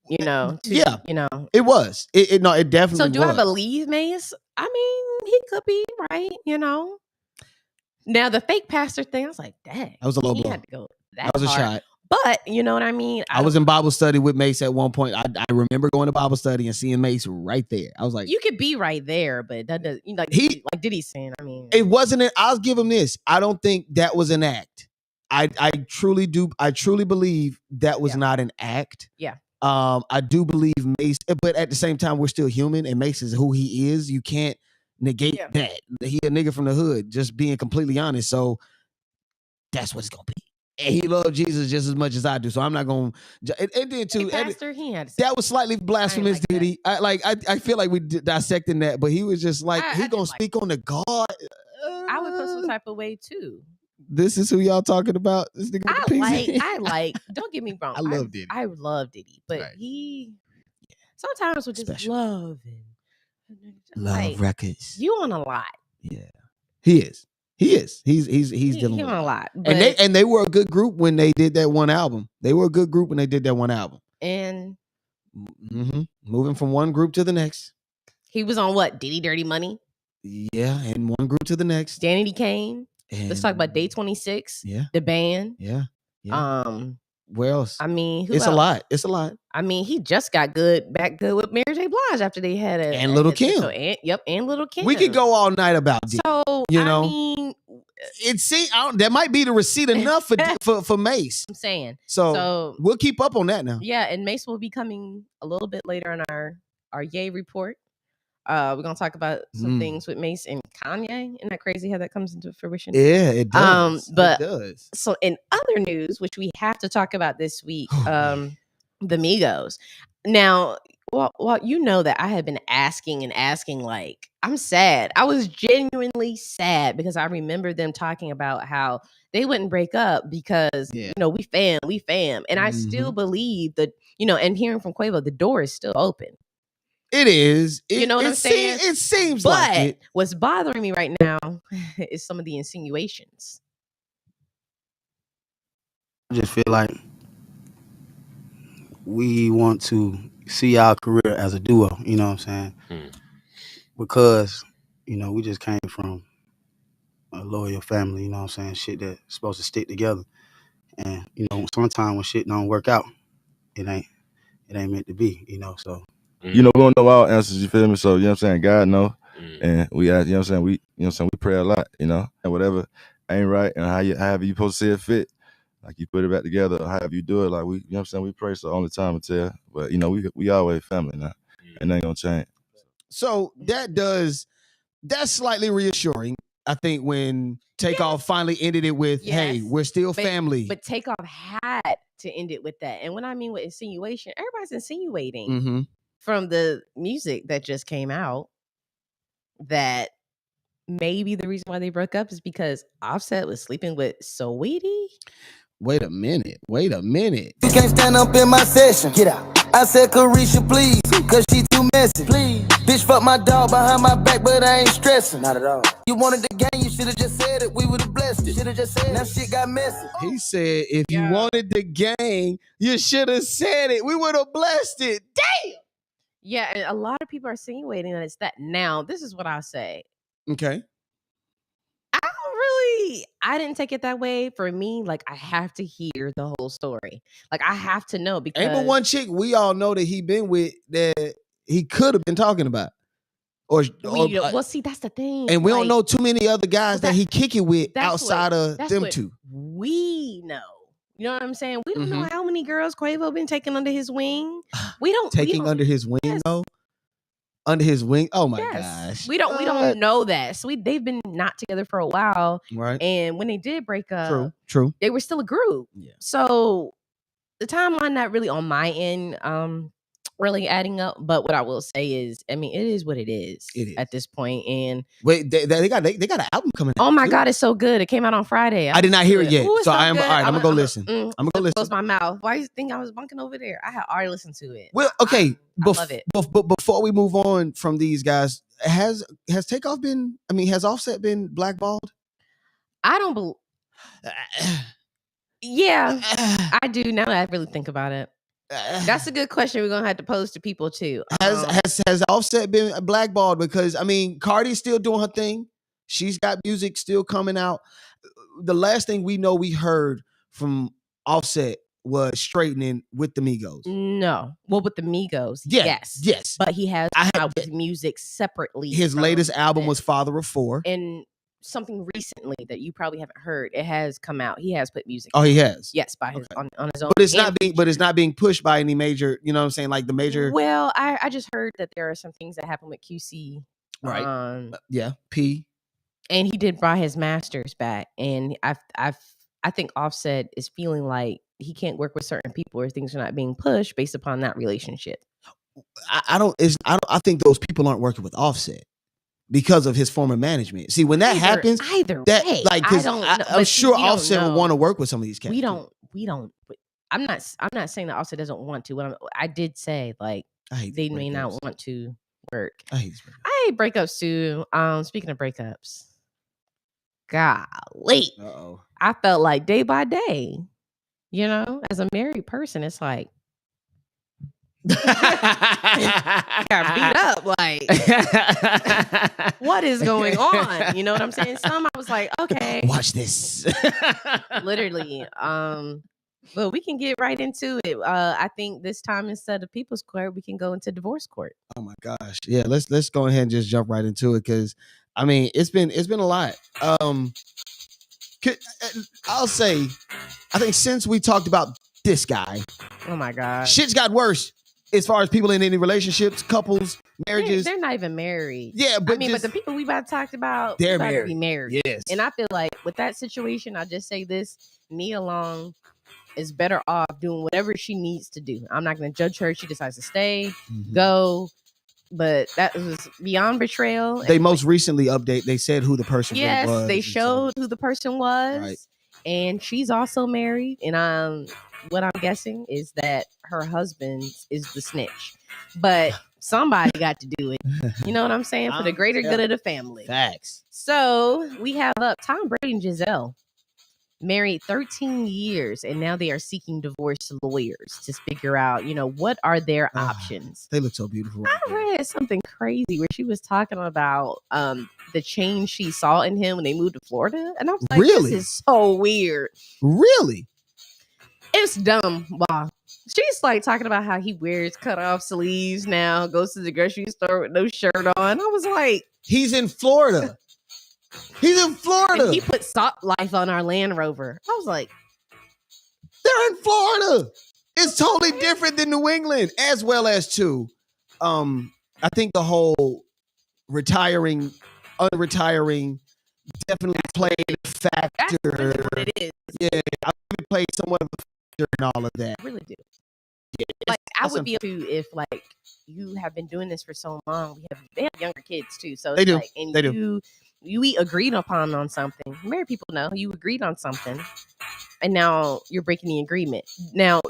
You know, you know, it was. It definitely. So do I believe Mase? I mean, he could be right. You know. Now the fake pastor thing, I was like, dang, that was a low blow. Had to go that was hard. A shot. But you know what I mean. I was in Bible study with Mase at one point. I remember going to Bible study and seeing Mase right there. I was like, you could be right there, but that does like Diddy saying. I mean, it wasn't. I'll give him this. I don't think that was an act. I truly do. I truly believe that was not an act. Yeah. I do believe Mase, but at the same time, we're still human, and Mase is who he is. You can't negate that. He a nigga from the hood, just being completely honest. So that's what it's gonna be. And he loved Jesus just as much as I do. So I'm not gonna. And then too, pastor, he had that was slightly blasphemous. Did he? I feel like we dissecting that, but he was just like he gonna speak on the God. I would feel some type of way too. This is who y'all talking about. This nigga I like. Don't get me wrong. I love Diddy. I love Diddy, but he sometimes would just love records. You on a lot. Yeah, he is. He's dealing with a lot. But, and they were a good group when they did that one album. And moving from one group to the next. He was on what? Diddy Dirty Money. Yeah, and one group to the next. Danity Kane. And let's talk about Day 26. Yeah. The band. Yeah. Where else? I mean, It's a lot. It's a lot. I mean, he just got back good with Mary J. Blige after they had and Little Kim. And Little Kim. We could go all night about Diddy. So you know, I mean, that might be the receipt enough for Mase. I'm saying. So we'll keep up on that now. Yeah, and Mase will be coming a little bit later on our Ye report. We're gonna talk about some things with Mase and Kanye. Isn't that crazy how that comes into fruition? Yeah, it does. But it does. So in other news, which we have to talk about this week, the Migos. Now, well, you know that I have been asking, like, I'm sad. I was genuinely sad because I remember them talking about how they wouldn't break up because, you know, we fam. And I still believe that, you know, and hearing from Quavo, the door is still open. It is. You know what I'm saying? It seems like it. What's bothering me right now is some of the insinuations. I just feel like we want to see our career as a duo, you know what I'm saying? Because, you know, we just came from a loyal family, you know what I'm saying? Shit that's supposed to stick together. And, you know, sometimes when shit don't work out, it ain't meant to be, you know. So you know, we don't know all answers, you feel me? So, you know what I'm saying? God know. And we ask, you know what I'm saying? We pray a lot, you know, and whatever ain't right and however you supposed to see it fit, like you put it back together, or however you do it, like you know what I'm saying? We pray, so only time to tell. But, you know, we always family now. And ain't gonna change. So that's slightly reassuring. I think when Takeoff finally ended it with, hey, we're still family. But Takeoff had to end it with that. And when I mean with insinuation, everybody's insinuating from the music that just came out that maybe the reason why they broke up is because Offset was sleeping with Saweetie. Wait a minute. You can't stand up in my session. Get out. I said, Carisha, please, cause she too messy. Please. Bitch, fuck my dog behind my back, but I ain't stressing. Not at all. You wanted the game, you should've just said it. We would've blessed it. Should've just said it. Now shit got messy. He said, if you wanted the game, you should have said it. We would have blessed it. Damn. Yeah, and a lot of people are insinuating that it's that. Now, this is what I'll say. Okay. I didn't take it that way. For me, like, I have to hear the whole story. Like, I have to know because ain't but one chick we all know that he been with that he could have been talking about. Well, see, that's the thing. And we don't know too many other guys that he kick it with outside of them two. We know. You know what I'm saying? We don't know how many girls Quavo been taking under his wing. Under his wing, though? Under his wing? Oh my gosh. We don't know that. So they've been not together for a while. Right. And when they did break up, true. They were still a group. Yeah. So the timeline not really on my end really adding up, but what I will say is, I mean, it is what it is at this point. And wait, they got an album coming out. Oh my God, it's so good. It came out on Friday. I did not hear it yet. Ooh, so all right, I'm gonna go listen. I'm gonna go listen. Close my mouth. Why do you think I was bunking over there? I had already listened to it. Well, okay. I love it. But before we move on from these guys, has Takeoff been, has Offset been blackballed? I don't believe. Yeah, I do. Now that I really think about it. That's a good question we're gonna have to pose to people too. Has Offset been blackballed? Because Cardi's still doing her thing. She's got music still coming out. The last thing we heard from Offset was straightening with the Migos. No, well, with the Migos, yes, but he has out with music separately. His latest album was Father of Four, and something recently that you probably haven't heard. It has come out. He has put music. Oh, he has. Yes, by his on his own. But it's not being pushed by any major. You know what I'm saying? Like the major. Well, I just heard that there are some things that happen with QC. Right. Yeah. P. And he did buy his masters back, and I think Offset is feeling like he can't work with certain people or things are not being pushed based upon that relationship. I think those people aren't working with Offset because of his former management. See, when that happens, way, like, I'm sure Offset would want to work with some of these cats. We don't. I'm not saying that Offset doesn't want to. I did say, like, they may not want to work. I hate breakups too. Speaking of breakups, golly, I felt like day by day, as a married person, it's like I got beat up. Like, what is going on? You know what I'm saying? Some I was like, okay, watch this. Literally. But we can get right into it. I think this time instead of people's court, we can go into divorce court. Oh my gosh, yeah. Let's go ahead and just jump right into it because it's been a lot. I'll say, I think since we talked about this guy, oh my God, shit's got worse. As far as people in any relationships, couples, marriages. They're not even married. Yeah, but but the people we about to talk about, they're about married. To be married. Yes. And I feel like with that situation, I'll just say this, Nia Long is better off doing whatever she needs to do. I'm not going to judge her. She decides to stay, go. But that was beyond betrayal. They most recently they said who the person really was. Yes, they showed who the person was. Right. And she's also married. And what I'm guessing is that her husband is the snitch. But somebody got to do it. You know what I'm saying? For the greater good of the family. Facts. So we have Tom Brady and Giselle. Married 13 years, and now they are seeking divorce lawyers to figure out, what are their options. They look so beautiful. I read something crazy where she was talking about the change she saw in him when they moved to Florida, and I was like, really? This is so weird. Really? It's dumb. Wow. She's like talking about how he wears cut off sleeves now, goes to the grocery store with no shirt on. I was like, he's in Florida. He's in Florida. And he put Salt Life on our Land Rover. I was like, they're in Florida. It's totally different than New England, as well as too. I think the whole retiring, unretiring definitely played a factor. That's really what it is. Yeah, I think played somewhat of a factor in all of that. I really do. Yeah, like I would be too if like you have been doing this for so long. They have younger kids too, so it's they do. Like, and they do. We agreed upon on something. Married people know you agreed on something, and now you're breaking the agreement. Now,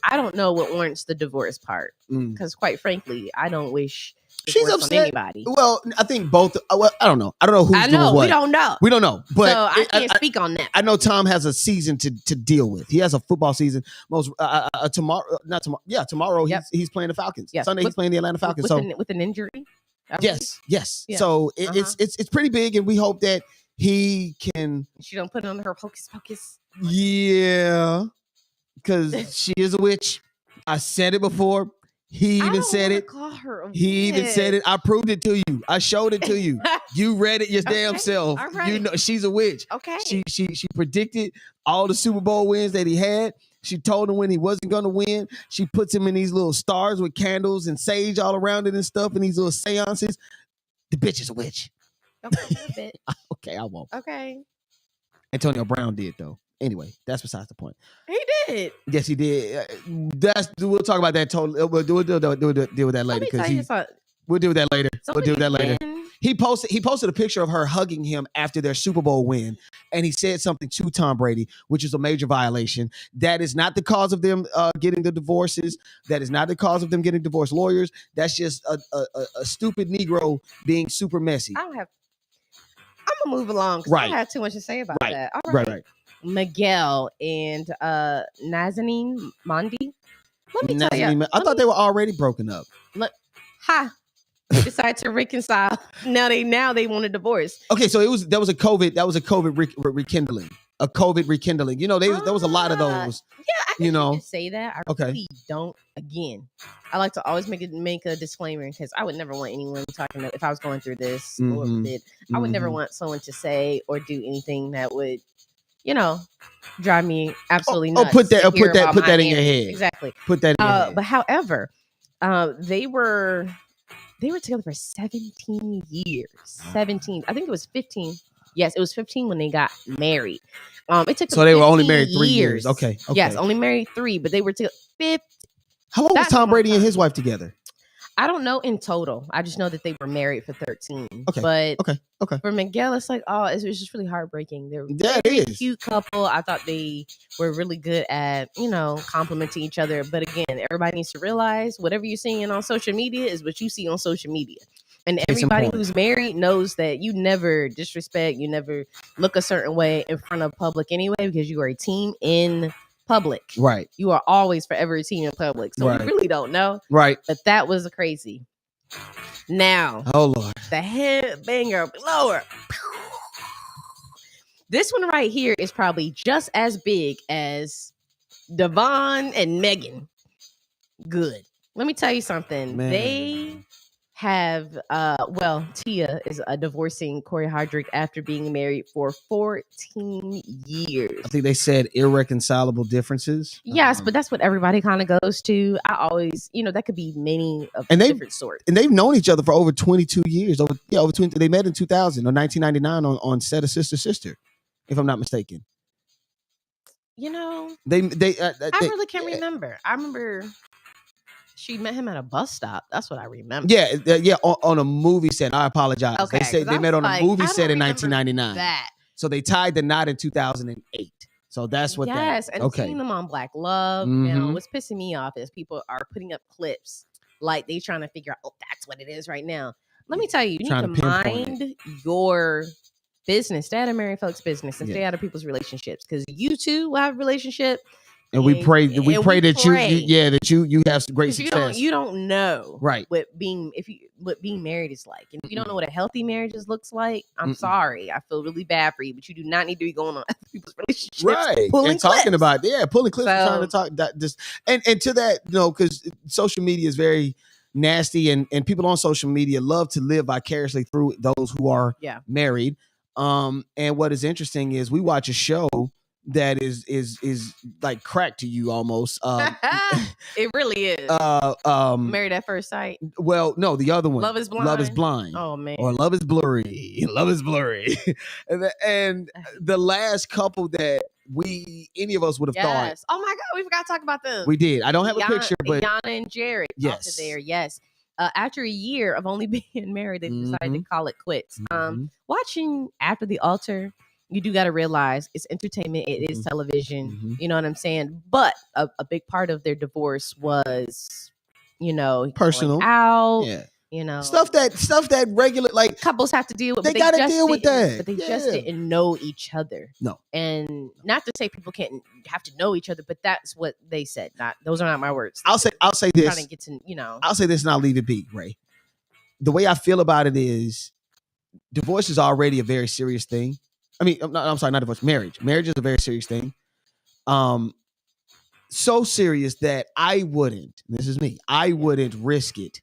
I don't know what warrants the divorce part because, quite frankly, I don't wish she's upset. On anybody. Well, I think both. Well, I don't know. I don't know who's doing what. We don't know. We don't know. But so I can't speak on that. I know Tom has a season to deal with. He has a football season. Tomorrow Yep. he's playing the Falcons. Yes. Sunday he's playing the Atlanta Falcons. With an injury. Yes. Yeah. So it's pretty big, and we hope that he can. She don't put on her hocus pocus. Yeah, because she is a witch. I said it before. He even said it. Call her a he even said it. I proved it to you. I showed it to you. You read it your damn self. All right. You know she's a witch. Okay. She predicted all the Super Bowl wins that he had. She told him when he wasn't going to win. She puts him in these little stars with candles and sage all around it and stuff in these little seances. The bitch is a witch. Okay, okay, I won't. Okay. Antonio Brown did though. Anyway, that's besides the point. He did. Yes, he did. We'll talk about that. Totally. We'll deal with that later because we'll deal with that later. We'll deal with that later. He posted a picture of her hugging him after their Super Bowl win, and he said something to Tom Brady, which is a major violation. That is not the cause of them getting the divorces. That is not the cause of them getting divorce lawyers. That's just a stupid Negro being super messy. I'm gonna move along because I have too much to say about that. All right. Miguel and Nazanin Mondi. Let me tell you. I thought they were already broken up. They decided to reconcile. Now they want a divorce. Okay, so that was a COVID rekindling. A COVID rekindling. You know, there was a lot of those. Yeah, I can say that. I okay. really don't. Again, I like to always make a disclaimer because I would never want anyone talking if I was going through this or I would never want someone to say or do anything that would, drive me absolutely nuts. Put that in your head. Exactly. Put that in your head. But however, they were together for 17 years. 17. I think it was 15. Yes, it was 15 when they got married. It took so they were only married 3 years. Okay. Yes, only married 3, but they were together 50. How long was Tom Brady and his wife together? I don't know in total. I just know that they were married for 13. Okay. But okay. For Miguel, it's like, it was just really heartbreaking. They were a cute couple. I thought they were really good at, complimenting each other. But again, everybody needs to realize whatever you're seeing on social media is what you see on social media. And everybody who's married knows that you never disrespect, you never look a certain way in front of public anyway, because you are a team in public. Right. You are always forever a team in public. So we really don't know. Right. But that was crazy. Now, oh Lord, the headbanger blower. This one right here is probably just as big as Devon and Megan. Good. Let me tell you something. Man. They have Tia is divorcing Corey Hardrick after being married for 14 years. I think they said irreconcilable differences. Yes, but that's what everybody kind of goes to. I always, that could be many of different sorts. And they've known each other for over 22 years. Over 20. They met in 2000 or 1999 on set of Sister, if I'm not mistaken. They I really can't remember. I remember she met him at a bus stop. That's what I remember. Yeah, on a movie set. I apologize. Okay, they say they met on a movie set in 1999. That. So they tied the knot in 2008. So that's what and seeing them on Black Love. What's pissing me off is people are putting up clips like they trying to figure out, that's what it is right now. Let me tell you, you need to mind your business. Stay out of married folks' business and stay out of people's relationships, because you too will have a relationship And we pray that you have some great success. You don't know right what being married is like. And if you don't know what a healthy marriage looks like, I'm sorry. I feel really bad for you, but you do not need to be going on other people's relationships. Right. Pulling and talking clips. about pulling clips and trying to talk that just and to that, because social media is very nasty and people on social media love to live vicariously through those who are married. And what is interesting is we watch a show that is like crack to you almost. It really is. Married at First Sight. Well, no, the other one. Love is Blind. Love is Blind. Oh man. Or Love is Blurry. Love is Blurry. and the last couple that any of us would have thought. Oh my God, we forgot to talk about them. We did. I don't have a picture, but Yana and Jared. Yes. There. Yes. After a year of only being married, they decided to call it quits. Watching After the Altar, you do got to realize it's entertainment. It is television. You know what I'm saying? But a big part of their divorce was, personal out. Yeah. Stuff that regular couples have to deal with. They got to deal with that. But they just didn't know each other. No. And not to say people can't have to know each other, but that's what they said. Those are not my words. I'll say this. Trying to get to, I'll say this and I'll leave it be, Ray. The way I feel about it is divorce is already a very serious thing. I mean, I'm sorry, not divorce, marriage. Marriage is a very serious thing. So serious that I wouldn't risk it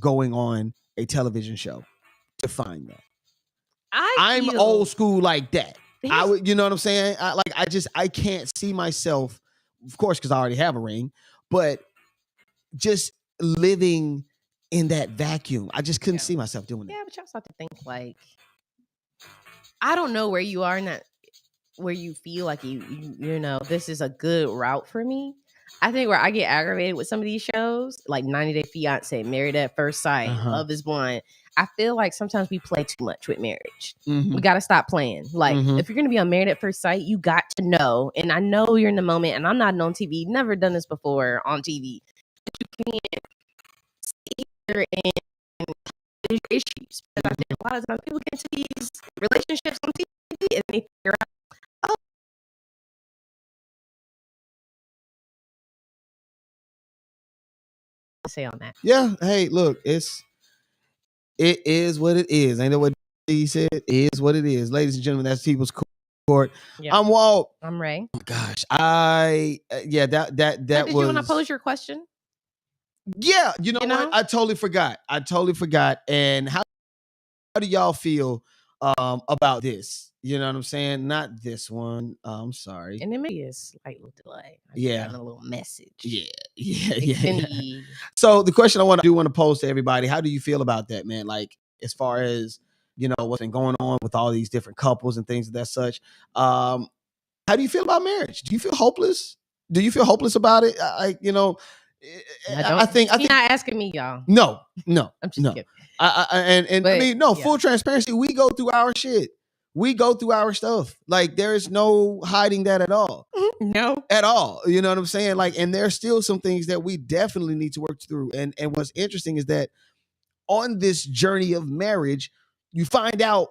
going on a television show to find that. I'm old school like that. I would, you know what I'm saying? I can't see myself, of course, because I already have a ring, but just living in that vacuum. I just couldn't see myself doing that. Yeah, but you also have to think I don't know where you are in that, where you feel like you this is a good route for me. I think where I get aggravated with some of these shows, like 90 Day Fiance, Married at First Sight, Love is Blind, I feel like sometimes we play too much with marriage. We got to stop playing. If you're going to be on Married at First Sight, you got to know, and I know you're in the moment, and I'm not on TV, never done this before on TV, but you can't see there and issues. Because I think a lot of times people get into these relationships on TV and they figure out, say on that. Yeah. Hey, look, it is what it is. Ain't that what he said? It is what it is. Ladies and gentlemen, that's People's Court. Yep. I'm Walt. I'm Rae. Oh my gosh. That did was. You want to pose your question? Yeah. You know what? I totally forgot. And how do y'all feel about this? You know what I'm saying? Not this one. I'm sorry. And it may be a slight little delay. Yeah. A little message. Yeah. So the question I want to pose to everybody, how do you feel about that, man? Like, as far as, what's been going on with all these different couples and things of that such. How do you feel about marriage? Do you feel hopeless? Do you feel hopeless about it? I think you're not asking me, y'all. No. I'm just kidding. Full transparency. We go through our shit. We go through our stuff. Like, there is no hiding that at all. No. At all. You know what I'm saying? Like, and there's still some things that we definitely need to work through. And what's interesting is that on this journey of marriage, you find out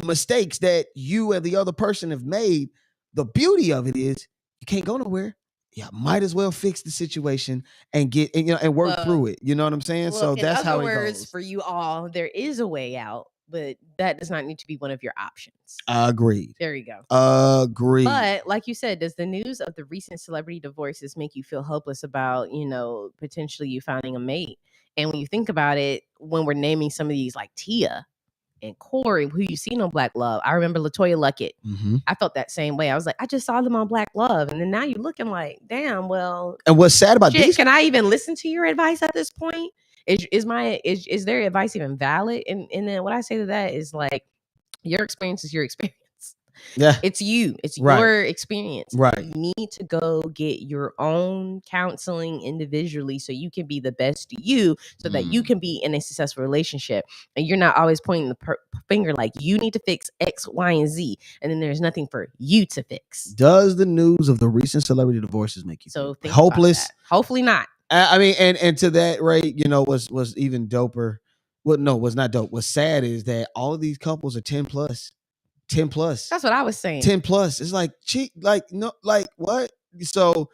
mistakes that you and the other person have made. The beauty of it is you can't go nowhere. Yeah, might as well fix the situation and get and work through it. You know what I'm saying? So that's how it goes. In other words, for you all, there is a way out, but that does not need to be one of your options. Agreed. There you go. Agreed. But like you said, does the news of the recent celebrity divorces make you feel hopeless about, potentially you finding a mate? And when you think about it, when we're naming some of these like Tia and Corey, who you seen on Black Love, I remember LaToya Luckett. I felt that same way. I was like, I just saw them on Black Love, and then now you're looking like, damn. Well, and what's sad about this? Can I even listen to your advice at this point? Is their advice even valid? And then what I say to that is like, your experience is your experience. Yeah, it's you. It's your experience. Right. You need to go get your own counseling individually so you can be the best you, so that you can be in a successful relationship. And you're not always pointing the finger like you need to fix X, Y, and Z, and then there's nothing for you to fix. Does the news of the recent celebrity divorces make you feel hopeless? Hopefully not. I mean, and to that, Ray, was even doper. Well, no, was not dope. What's sad is that all of these couples are 10 plus. 10 plus. That's what I was saying. 10 plus. It's like, no, like what? So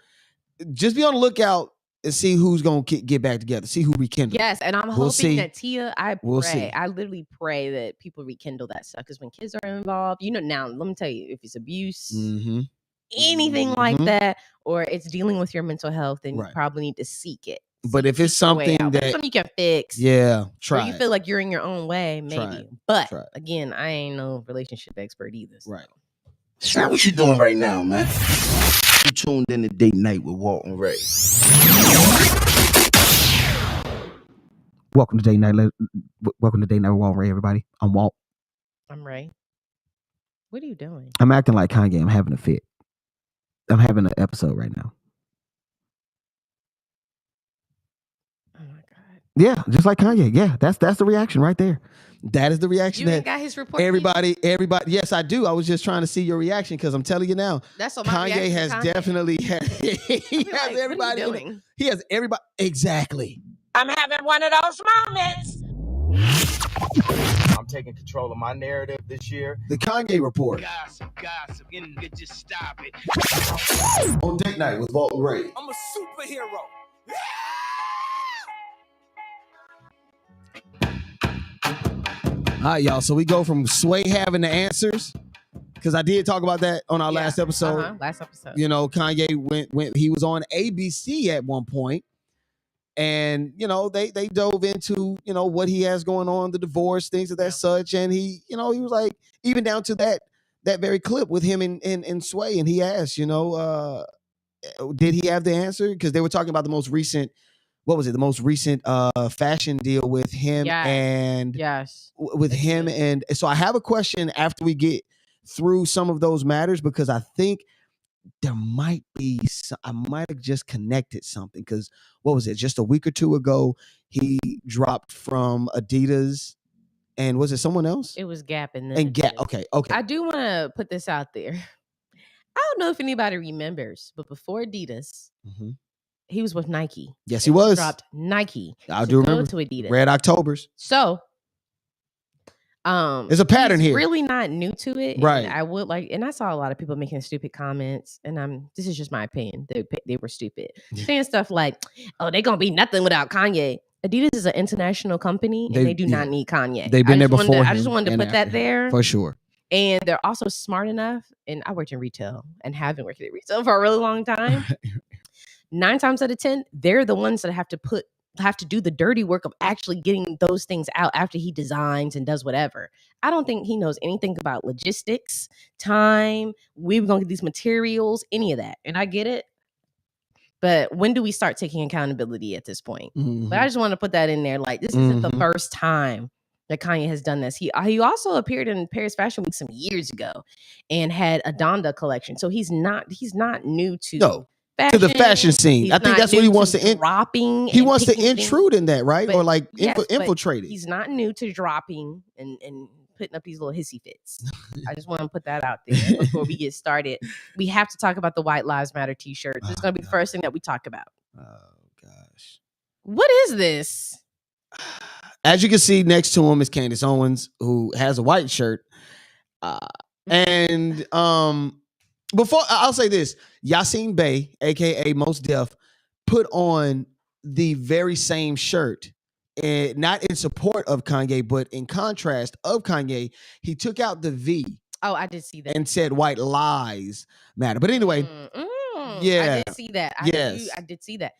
just be on the lookout and see who's gonna get back together. See who rekindle. Yes, and I'm hoping that Tia. I literally pray that people rekindle that stuff because when kids are involved, now let me tell you, if it's abuse, anything like that, or it's dealing with your mental health, then you probably need to seek it. But if it's something that you can fix, try. Or you feel like you're in your own way, maybe. But again, I ain't no relationship expert either. So. Right. Sam, what you doing right now, man? You tuned in to Date Night with Walt and Rae. Welcome to Date Night. Welcome to Date Night with Walt and Rae, everybody. I'm Walt. I'm Rae. What are you doing? I'm acting like Kanye. I'm having a fit. I'm having an episode right now. Oh my God. Yeah, just like Kanye. Yeah, that's the reaction right there. That is the reaction. You ain't got his report. Everybody. Yes, I do. I was just trying to see your reaction because I'm telling you now. That's what my Kanye has definitely had. He has like, everybody. What are you doing? He has everybody. Exactly. I'm having one of those moments. I'm taking control of my narrative this year. The Kanye Report. Gossip, just stop it. On Date Night with Walt and Rae. I'm a superhero. All right, y'all. So we go from Sway having the answers, because I did talk about that on our last episode. Last episode. Kanye went. He was on ABC at one point, and they dove into what he has going on, the divorce, things of that such, and he he was like, even down to that very clip with him and Sway, and he asked, did he have the answer? Because they were talking about the most recent. What was it? The most recent fashion deal with him and with him. And so I have a question after we get through some of those matters, because I think there might be I might have just connected something, because what was it? Just a week or two ago, he dropped from Adidas, and was it someone else? It was Gap and Gap. Okay. I do want to put this out there. I don't know if anybody remembers, but before Adidas, he was with Nike. Yes, he was. He dropped Nike. I do remember. To Adidas. Red Octobers. So, there's a pattern here. Really not new to it, right? And I would and I saw a lot of people making stupid comments, and this is just my opinion. They were stupid, saying stuff like, "Oh, they're gonna be nothing without Kanye." Adidas is an international company, and they do not need Kanye. They've been there before. I just wanted to put that there for sure. And they're also smart enough. And I worked in retail and have been working in retail for a really long time. 9 times out of 10, they're the ones that have to do the dirty work of actually getting those things out after he designs and does whatever. I don't think he knows anything about logistics, time, we're going to get these materials, any of that. And I get it. But when do we start taking accountability at this point? But I just want to put that in there. Like, this isn't the first time that Kanye has done this. He also appeared in Paris Fashion Week some years ago and had a Donda collection. So he's not new to fashion, to the fashion scene. I think that's what he wants to dropping. He wants to intrude in that, right? But, or like infiltrate it. He's not new to dropping and putting up these little hissy fits. I just want to put that out there before we get started. We have to talk about the White Lives Matter t-shirts. It's going to be the first thing that we talk about. Oh gosh. What is this? As you can see next to him is Candace Owens, who has a white shirt. And before I'll say this, Yasin Bey, aka Mos Def, put on the very same shirt, and not in support of Kanye, but in contrast of Kanye. He took out the V. Oh, I did see that. And said white lies matter. But anyway, yeah, I did see that. I did see that.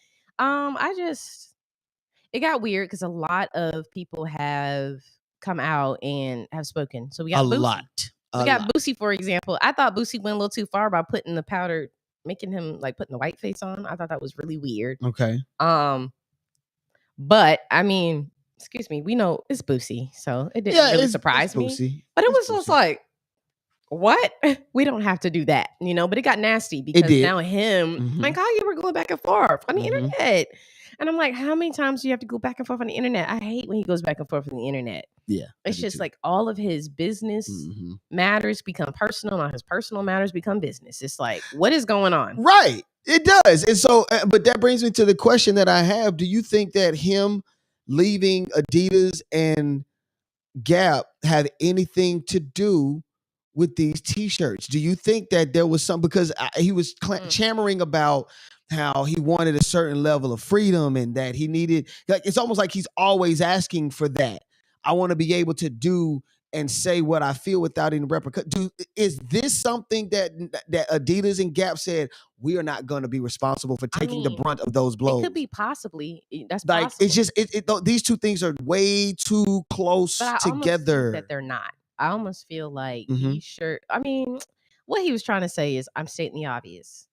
It got weird because a lot of people have come out and have spoken. So we got Boosie. We got Boosie, for example. I thought Boosie went a little too far by putting the powder, making him like putting the white face on. I thought that was really weird. Okay. But I mean, excuse me, we know it's Boosie, so it didn't really surprise me. Boosie. But it was just like, what? We don't have to do that, But it got nasty because now him, like, how you were going back and forth on the internet. And I'm like, how many times do you have to go back and forth on the internet? I hate when he goes back and forth on the internet. Yeah. It's just like all of his business matters become personal, and all his personal matters become business. It's like, what is going on? Right. It does. And so, but that brings me to the question that I have. Do you think that him leaving Adidas and Gap had anything to do with these t-shirts? Do you think that there was some, because he was clamoring about how he wanted a certain level of freedom and that he needed, like, it's almost like he's always asking for that. I want to be able to do and say what I feel without any repercussion. Is this something that Adidas and Gap said, we are not going to be responsible for taking the brunt of those blows? It could be possibly. That's like possible. it's just these two things are way too close but I together. almost think that they're not. I almost feel like he sure. I mean, what he was trying to say is, I'm stating the obvious.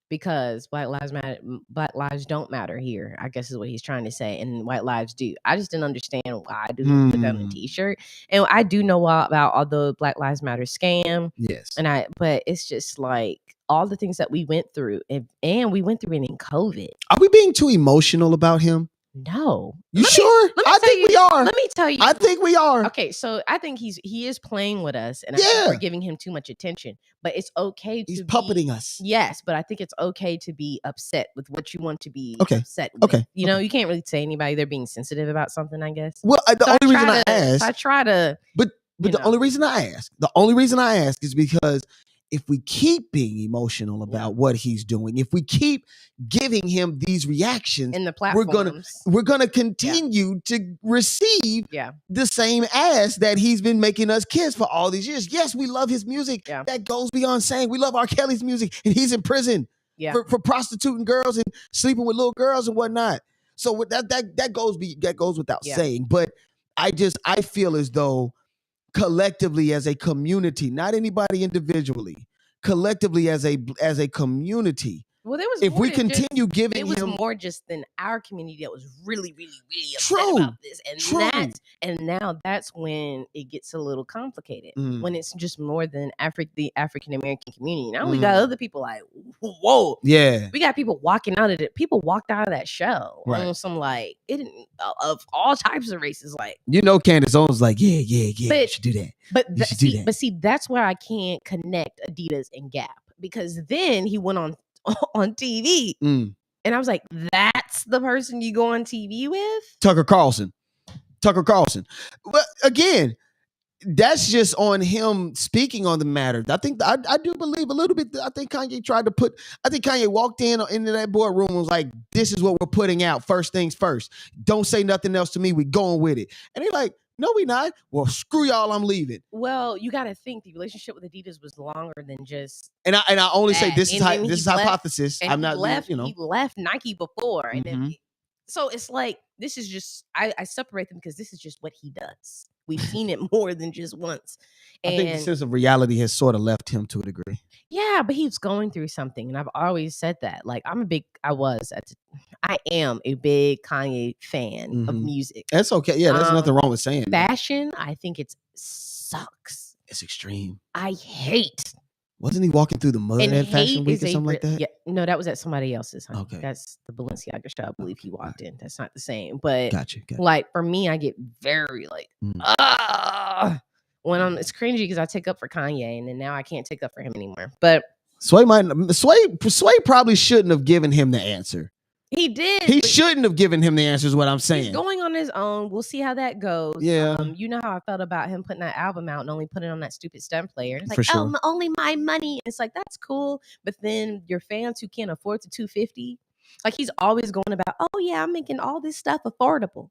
Because Black lives don't matter here, I guess is what he's trying to say, and white lives do. I just didn't understand why I do put that on a t-shirt, and I do know about all the Black Lives Matter scam. Yes, but it's just like all the things that we went through, and we went through it in COVID. Are we being too emotional about him? No. You sure? I think we are. Let me tell you. I think we are. Okay, so I think he is playing with us, and I think we're giving him too much attention. But it's okay to He's puppeting us. Yes, but I think it's okay to be upset with what you want to be upset with. Okay. You know, you can't really say anybody they're being sensitive about something, I guess. Well, the only reason I ask, I try to, but the only reason I ask is because if we keep being emotional about what he's doing, if we keep giving him these reactions, in the platforms, we're gonna continue to receive the same ass that he's been making us kiss for all these years. Yes, we love his music. That goes beyond saying we love R. Kelly's music, and he's in prison for prostituting girls and sleeping with little girls and whatnot. So with that goes without saying. But I feel as though, collectively as a community, not anybody individually, collectively as a community. Well, there was if we continue giving him, it was more just than our community that was really, really, really upset about this, and now that's when it gets a little complicated. When it's just more than the African American community. Now we got other people like, whoa, we got people walking out of it. People walked out of that show on some like of all types of races, like Candace Owens like, yeah, you should do that. But see, that's where I can't connect Adidas and Gap, because then he went on TV and I was like, that's the person you go on TV with? Tucker Carlson. Well, again, that's just on him speaking on the matter. I think I do believe a little bit. I think Kanye walked into that boardroom and was like, this is what we're putting out. First things first. Don't say nothing else to me. We going with it. And they're like, no, we not. Well, screw y'all, I'm leaving. Well, you got to think the relationship with Adidas was longer than just. And I only say this is hypothesis. I'm not. He left Nike before, and then so it's like this is just I separate them because this is just what he does. We've seen it more than just once. And I think the sense of reality has sort of left him to a degree. Yeah, but he's going through something, and I've always said that. Like I am a big Kanye fan of music. That's okay. Yeah, there's nothing wrong with saying fashion. I think it sucks. It's extreme. I hate. Wasn't he walking through the mud at Fashion Week or something like that? Yeah, no, that was at somebody else's. Honey. Okay, that's the Balenciaga show. I believe he walked in. That's not the same. But gotcha. Like for me, I get very like when it's cringy because I take up for Kanye, and then now I can't take up for him anymore. But Sway probably shouldn't have given him the answer. He did. He shouldn't have given him the answer is what I'm saying. He's going on his own. We'll see how that goes. Yeah. You know how I felt about him putting that album out and only putting it on that stupid STEM player. It's like, For sure. only my money. It's like, that's cool. But then your fans who can't afford the $250, like he's always going about, oh yeah, I'm making all this stuff affordable.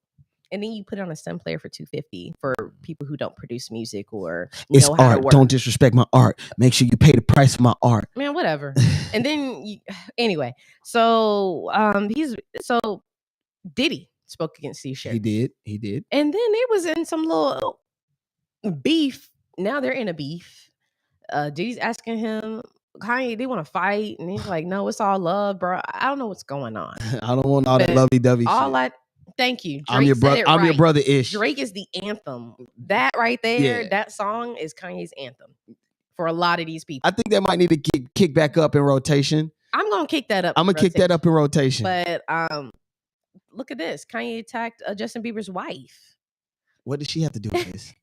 And then you put it on a STEM player for $250 for people who don't produce music or it's know how art. to work. Don't disrespect my art. Make sure you pay the price for my art. Man, whatever. And then anyway, so Diddy spoke against these shirts. He did. And then they was in some little beef. Now they're in a beef. Diddy's asking him, Kanye, they want to fight, and he's like, no, it's all love, bro. I don't know what's going on. I don't want all that lovey-dovey shit. Thank you. I'm your brother-ish. Drake is the anthem. That right there, that song is Kanye's anthem for a lot of these people. I think that might need to kick back up in rotation. I'm gonna kick that up. I'm gonna kick that up in rotation. But look at this. Kanye attacked Justin Bieber's wife. What did she have to do with this?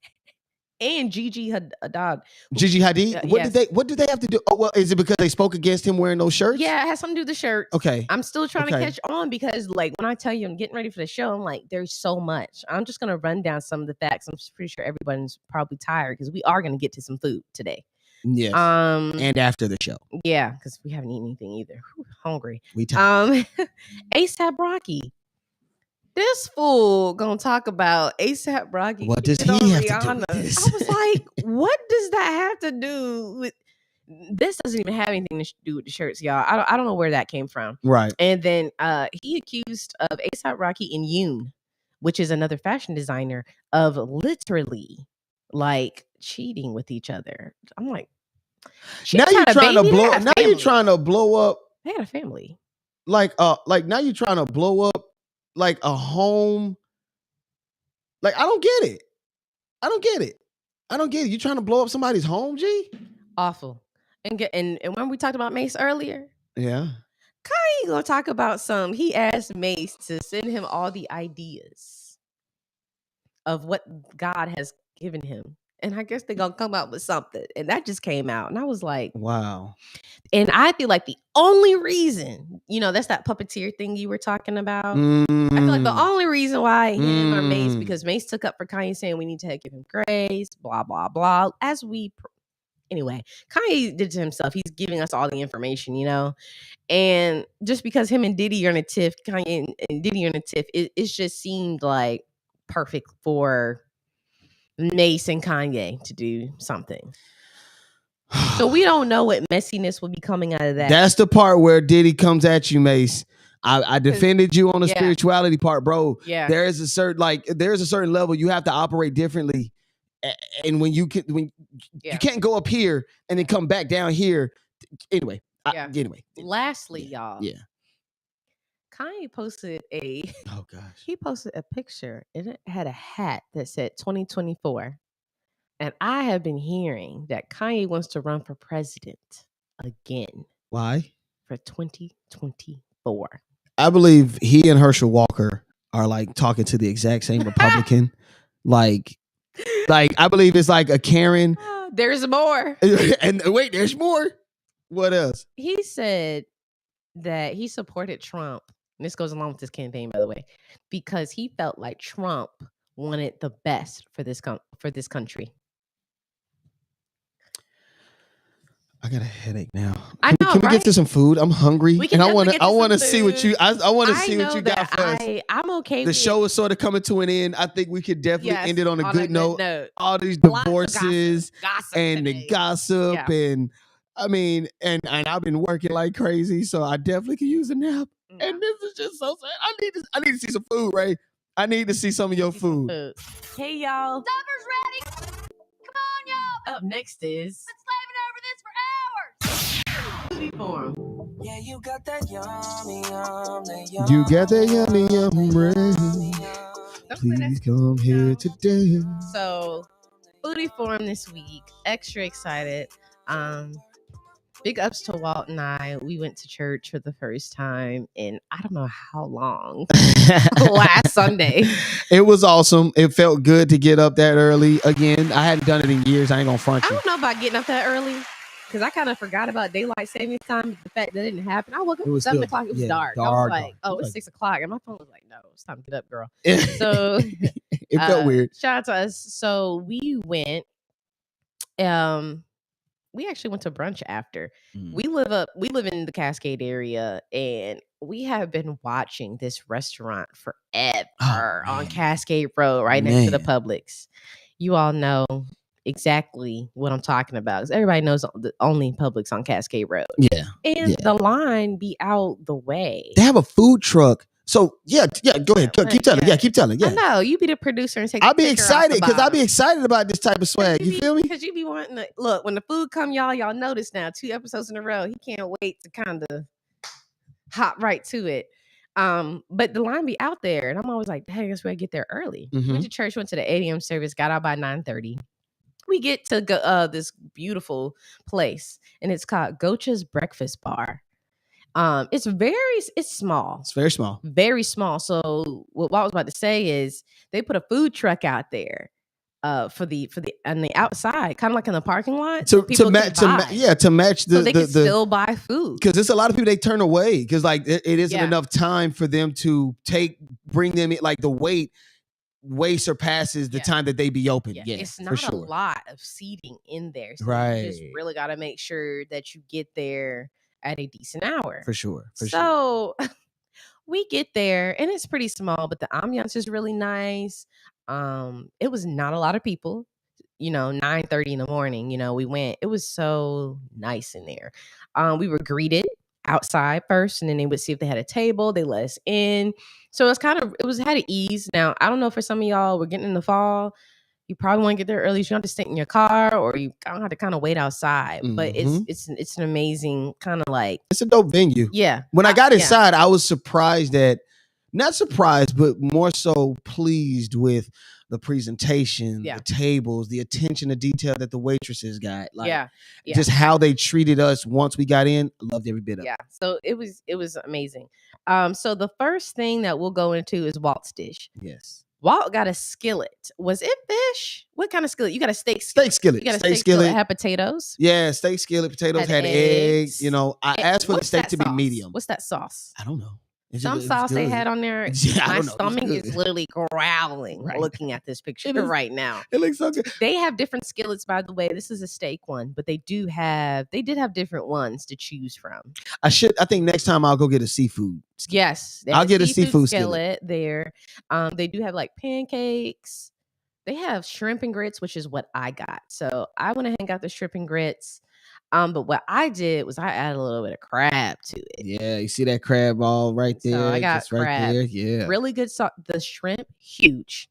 And Gigi Hadid. Gigi Hadid? What did they have to do? Oh, well, is it because they spoke against him wearing those shirts? Yeah, it has something to do with the shirts. Okay. I'm still trying to catch on because like when I tell you I'm getting ready for the show, I'm like, there's so much. I'm just gonna run down some of the facts. I'm pretty sure everyone's probably tired because we are gonna get to some food today. Yes. And after the show. Yeah, because we haven't eaten anything either. Whew, hungry. We tired. ASAP Rocky. This fool gonna talk about ASAP Rocky. What does he have to do with this? I was like, what does that have to do with this? Doesn't even have anything to do with the shirts, y'all. I don't know where that came from. Right. And then he accused of ASAP Rocky and Yoon, which is another fashion designer, of literally like cheating with each other. I'm like, now you're trying to blow. Now you're trying to blow up. They had a family. Like now you're trying to blow up like a home. Like I don't get it. I don't get it. You trying to blow up somebody's home, G? Awful. And when we talked about Mase earlier, yeah, Kanye gonna talk about some. He asked Mase to send him all the ideas of what God has given him. And I guess they're going to come out with something. And that just came out. And I was like, wow. And I feel like the only reason, that's that puppeteer thing you were talking about. I feel like the only reason why him or Mase, because Mase took up for Kanye saying we need to give him grace, blah, blah, blah. Anyway, Kanye did to himself. He's giving us all the information, And just because him and Diddy are in a tiff, Kanye and Diddy are in a tiff, it just seemed like perfect for Mase and Kanye to do something. So we don't know what messiness will be coming out of that. That's the part where Diddy comes at you, Mase. I defended you on the spirituality part, bro. Yeah. There's a certain level you have to operate differently. And when you can't go up here and then come back down here. Anyway. Lastly, y'all. Yeah. Kanye posted he posted a picture and it had a hat that said 2024. And I have been hearing that Kanye wants to run for president again. Why? For 2024. I believe he and Herschel Walker are like talking to the exact same Republican. like I believe it's like a Karen. There's more. And wait, there's more. What else? He said that he supported Trump. And this goes along with this campaign, by the way, because he felt like Trump wanted the best for this country. I got a headache now. Can we get to some food? I'm hungry, and I want to see what you. I want to see what you got for us. I'm okay. The show is sort of coming to an end. I think we could definitely end it on a good note. All these Lots of divorces gossip and today. the gossip, and I mean, and I've been working like crazy, so I definitely could use a nap. Yeah. And this is just so sad. I need to see some food, Ray. I need to see some of your food. Hey, y'all. Supper's ready. Come on, y'all. Up next is been slaving over this for hours. Booty Form. Yeah, you got that yummy, yum. You got that yummy, yum, Ray. Please come here today. So, Booty Form this week. Extra excited. Big ups to Walt and I. We went to church for the first time in I don't know how long. Last Sunday. It was awesome. It felt good to get up that early again. I hadn't done it in years. I ain't gonna front you. I don't know about getting up that early because I kind of forgot about daylight savings time. The fact that it didn't happen. I woke up at 7 o'clock. It was dark. I was like, it's 6 o'clock. And my phone was like, no, it's time to get up, girl. So it felt weird. Shout out to us. So we went. We actually went to brunch after. We live in the Cascade area, and we have been watching this restaurant forever on Cascade Road, right next to the Publix. You all know exactly what I'm talking about, because everybody knows the only Publix on Cascade Road. Yeah, and the line be out the way. They have a food truck. So yeah. Go ahead. Keep telling. Yeah, keep telling. Yeah. I know you be the producer and take. I'll be excited because I'll be excited about this type of swag. You feel me? Because you be wanting to look when the food come, y'all notice now 2 episodes in a row. He can't wait to kind of hop right to it. But the line be out there, and I'm always like, hey, I guess we gotta get there early. Went to church, went to the 8 a.m. service, got out by 9:30. We get to go this beautiful place, and it's called Gocha's Breakfast Bar. It's small. It's very small. Very small. So what I was about to say is they put a food truck out there for the on the outside, kind of like in the parking lot. To match the so they can still buy food. Because there's a lot of people they turn away because like it isn't enough time for them to bring them in, like the wait. way surpasses the time that they be open. Yeah, it's for not sure. a lot of seating in there, so Right. you just really got to make sure that you get there at a decent hour. For sure. So we get there and it's pretty small, but the ambiance is really nice. It was not a lot of people. 9:30 in the morning, we went. It was so nice in there. We were greeted outside first, and then they would see if they had a table. They let us in. So it had ease. Now, I don't know, for some of y'all, we're getting in the fall. You probably want to get there early. So you have to stay in your car, or you have to kind of wait outside. But it's an amazing kind of like, it's a dope venue. Yeah. When I got inside, I was surprised not surprised, but more so pleased with the presentation, the tables, the attention to detail that the waitresses got. Like, just how they treated us once we got in. I loved every bit of it. Yeah. So it was amazing. So the first thing that we'll go into is Walt's dish. Yes. Walt got a skillet. Was it fish? What kind of skillet? You got a steak skillet. You got a steak skillet. Had potatoes. Yeah, steak skillet, potatoes, had eggs. I asked for the steak to be medium. What's that sauce? I don't know. Some sauce they had on there. My stomach is literally growling looking at this picture right now. It looks so good. They have different skillets, by the way. This is a steak one, but they did have different ones to choose from. I think next time I'll go get a seafood. Yes, I'll get a seafood skillet there. They do have like pancakes. They have shrimp and grits, which is what I got. So I went ahead and got the shrimp and grits. But what I did was I added a little bit of crab to it. Yeah, you see that crab ball right there? So I got just right crab. there. Yeah. Really good sauce. The shrimp, huge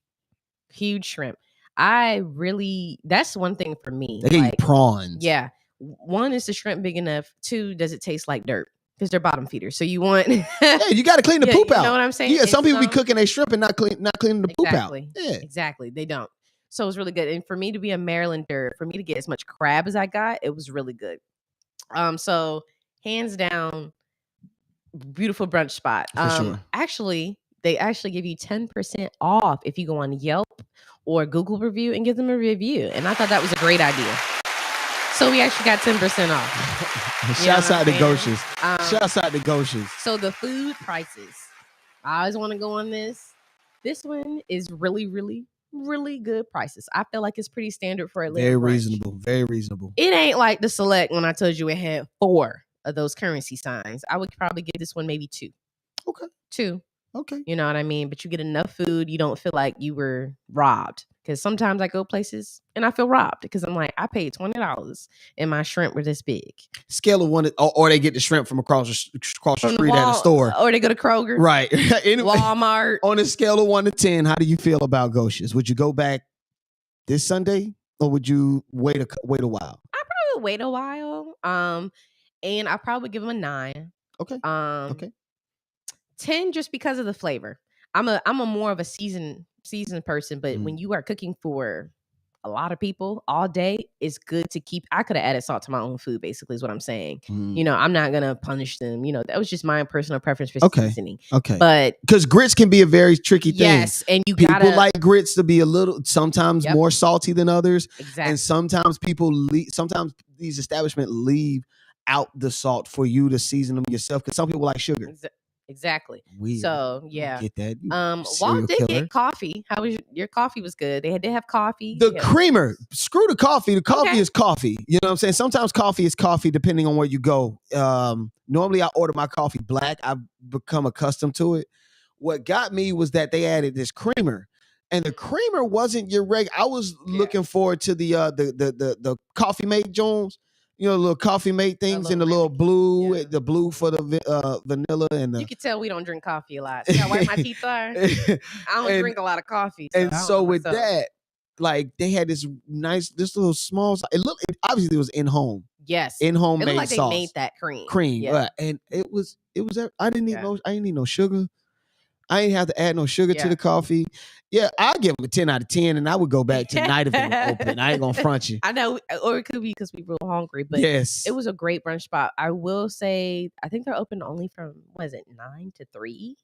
shrimp. That's one thing for me. They gave you prawns. Yeah. One, is the shrimp big enough? Two, does it taste like dirt? Because they're bottom feeders. So you want yeah, you got to clean the poop out. You know what I'm saying? Yeah, some people be cooking their shrimp and not cleaning the poop out. Yeah. Exactly. They don't. So it was really good. And for me to be a Marylander, for me to get as much crab as I got, it was really good. So hands down, beautiful brunch spot. For sure. Actually, they give you 10% off if you go on Yelp or Google review and give them a review. And I thought that was a great idea. So we actually got 10% off. Shouts out to Goshes. Shouts out to Goshes. So the food prices. I always want to go on this. This one is really, really, really good prices. I feel like it's pretty standard for Atlanta. Very brunch. reasonable. Very reasonable. It ain't like the Select when I told you it had 4 of those currency signs. I would probably give this one maybe 2. Okay. 2. Okay. You know what I mean? But you get enough food. You don't feel like you were robbed. Because sometimes I go places and I feel robbed because I'm like, I paid $20 and my shrimp were this big. Scale of 1, or they get the shrimp from across the street at a store. Or they go to Kroger. Right. Anyway, Walmart. On a scale of 1 to 10, how do you feel about Goshes? Would you go back this Sunday or would you wait a while? I probably would wait a while. And I'll probably give them a 9. Okay. Okay. 10 just because of the flavor. I'm a more of a seasoned person, but when you are cooking for a lot of people all day, it's good to keep. I could have added salt to my own food, basically, is what I'm saying. I'm not gonna punish them. That was just my personal preference for seasoning. Okay. But because grits can be a very tricky thing. Yes, and people like grits to be a little sometimes more salty than others. Exactly. And sometimes sometimes these establishments leave out the salt for you to season them yourself because some people like sugar. Exactly. Weird. So yeah. Get that. Walt did get coffee. How was your coffee? Was good. They did have coffee. The creamer. Screw the coffee. The coffee is coffee. You know what I'm saying? Sometimes coffee is coffee depending on where you go. Normally I order my coffee black. I've become accustomed to it. What got me was that they added this creamer. And the creamer wasn't your regular. I was looking forward to the Coffee Mate Jones. The little Coffee Mate things in the little blue, the blue for the vanilla and the. You can tell we don't drink coffee a lot. See how white my teeth are? I don't drink a lot of coffee. So with that, like they had this little small. Obviously it was in home. Yes, in home made like sauce. They made that cream. Yeah. And it was. I didn't need no sugar. I ain't have to add no sugar to the coffee. Yeah, I'll give them a 10 out of 10, and I would go back tonight if it was open. I ain't gonna front you. I know, or it could be because we were hungry, but yes, it was a great brunch spot. I will say, I think they're open only from 9 to 3.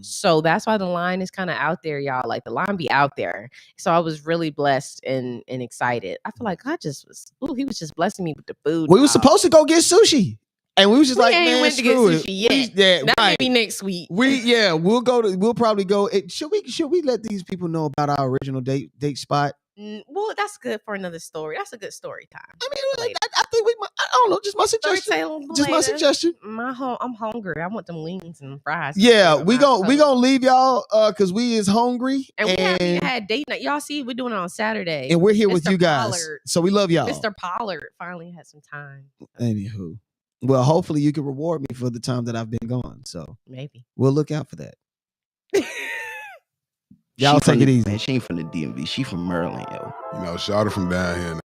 So that's why the line is kind of out there, y'all. Like the line be out there. So I was really blessed and excited. I feel like God just was. He was just blessing me with the food. We were supposed to go get sushi. And we was just we like, ain't man, went to get screw sushi it. yet. That right. may be next week. We'll probably go. Should we let these people know about our original date spot? Well, that's good for another story. That's a good story time. I mean, I think I don't know. Just my suggestion. Just my suggestion. I'm hungry. I want them wings and fries. Yeah, we gonna leave y'all because we is hungry and we haven't even had date night. Y'all see, we're doing it on Saturday, and we're here with you guys. Pollard, so we love y'all. Mr. Pollard finally had some time. Anywho, well, hopefully you can reward me for the time that I've been gone. So maybe we'll look out for that. Y'all take it easy. Man, she ain't from the DMV. She from Maryland, yo. You know, Shawty from down here.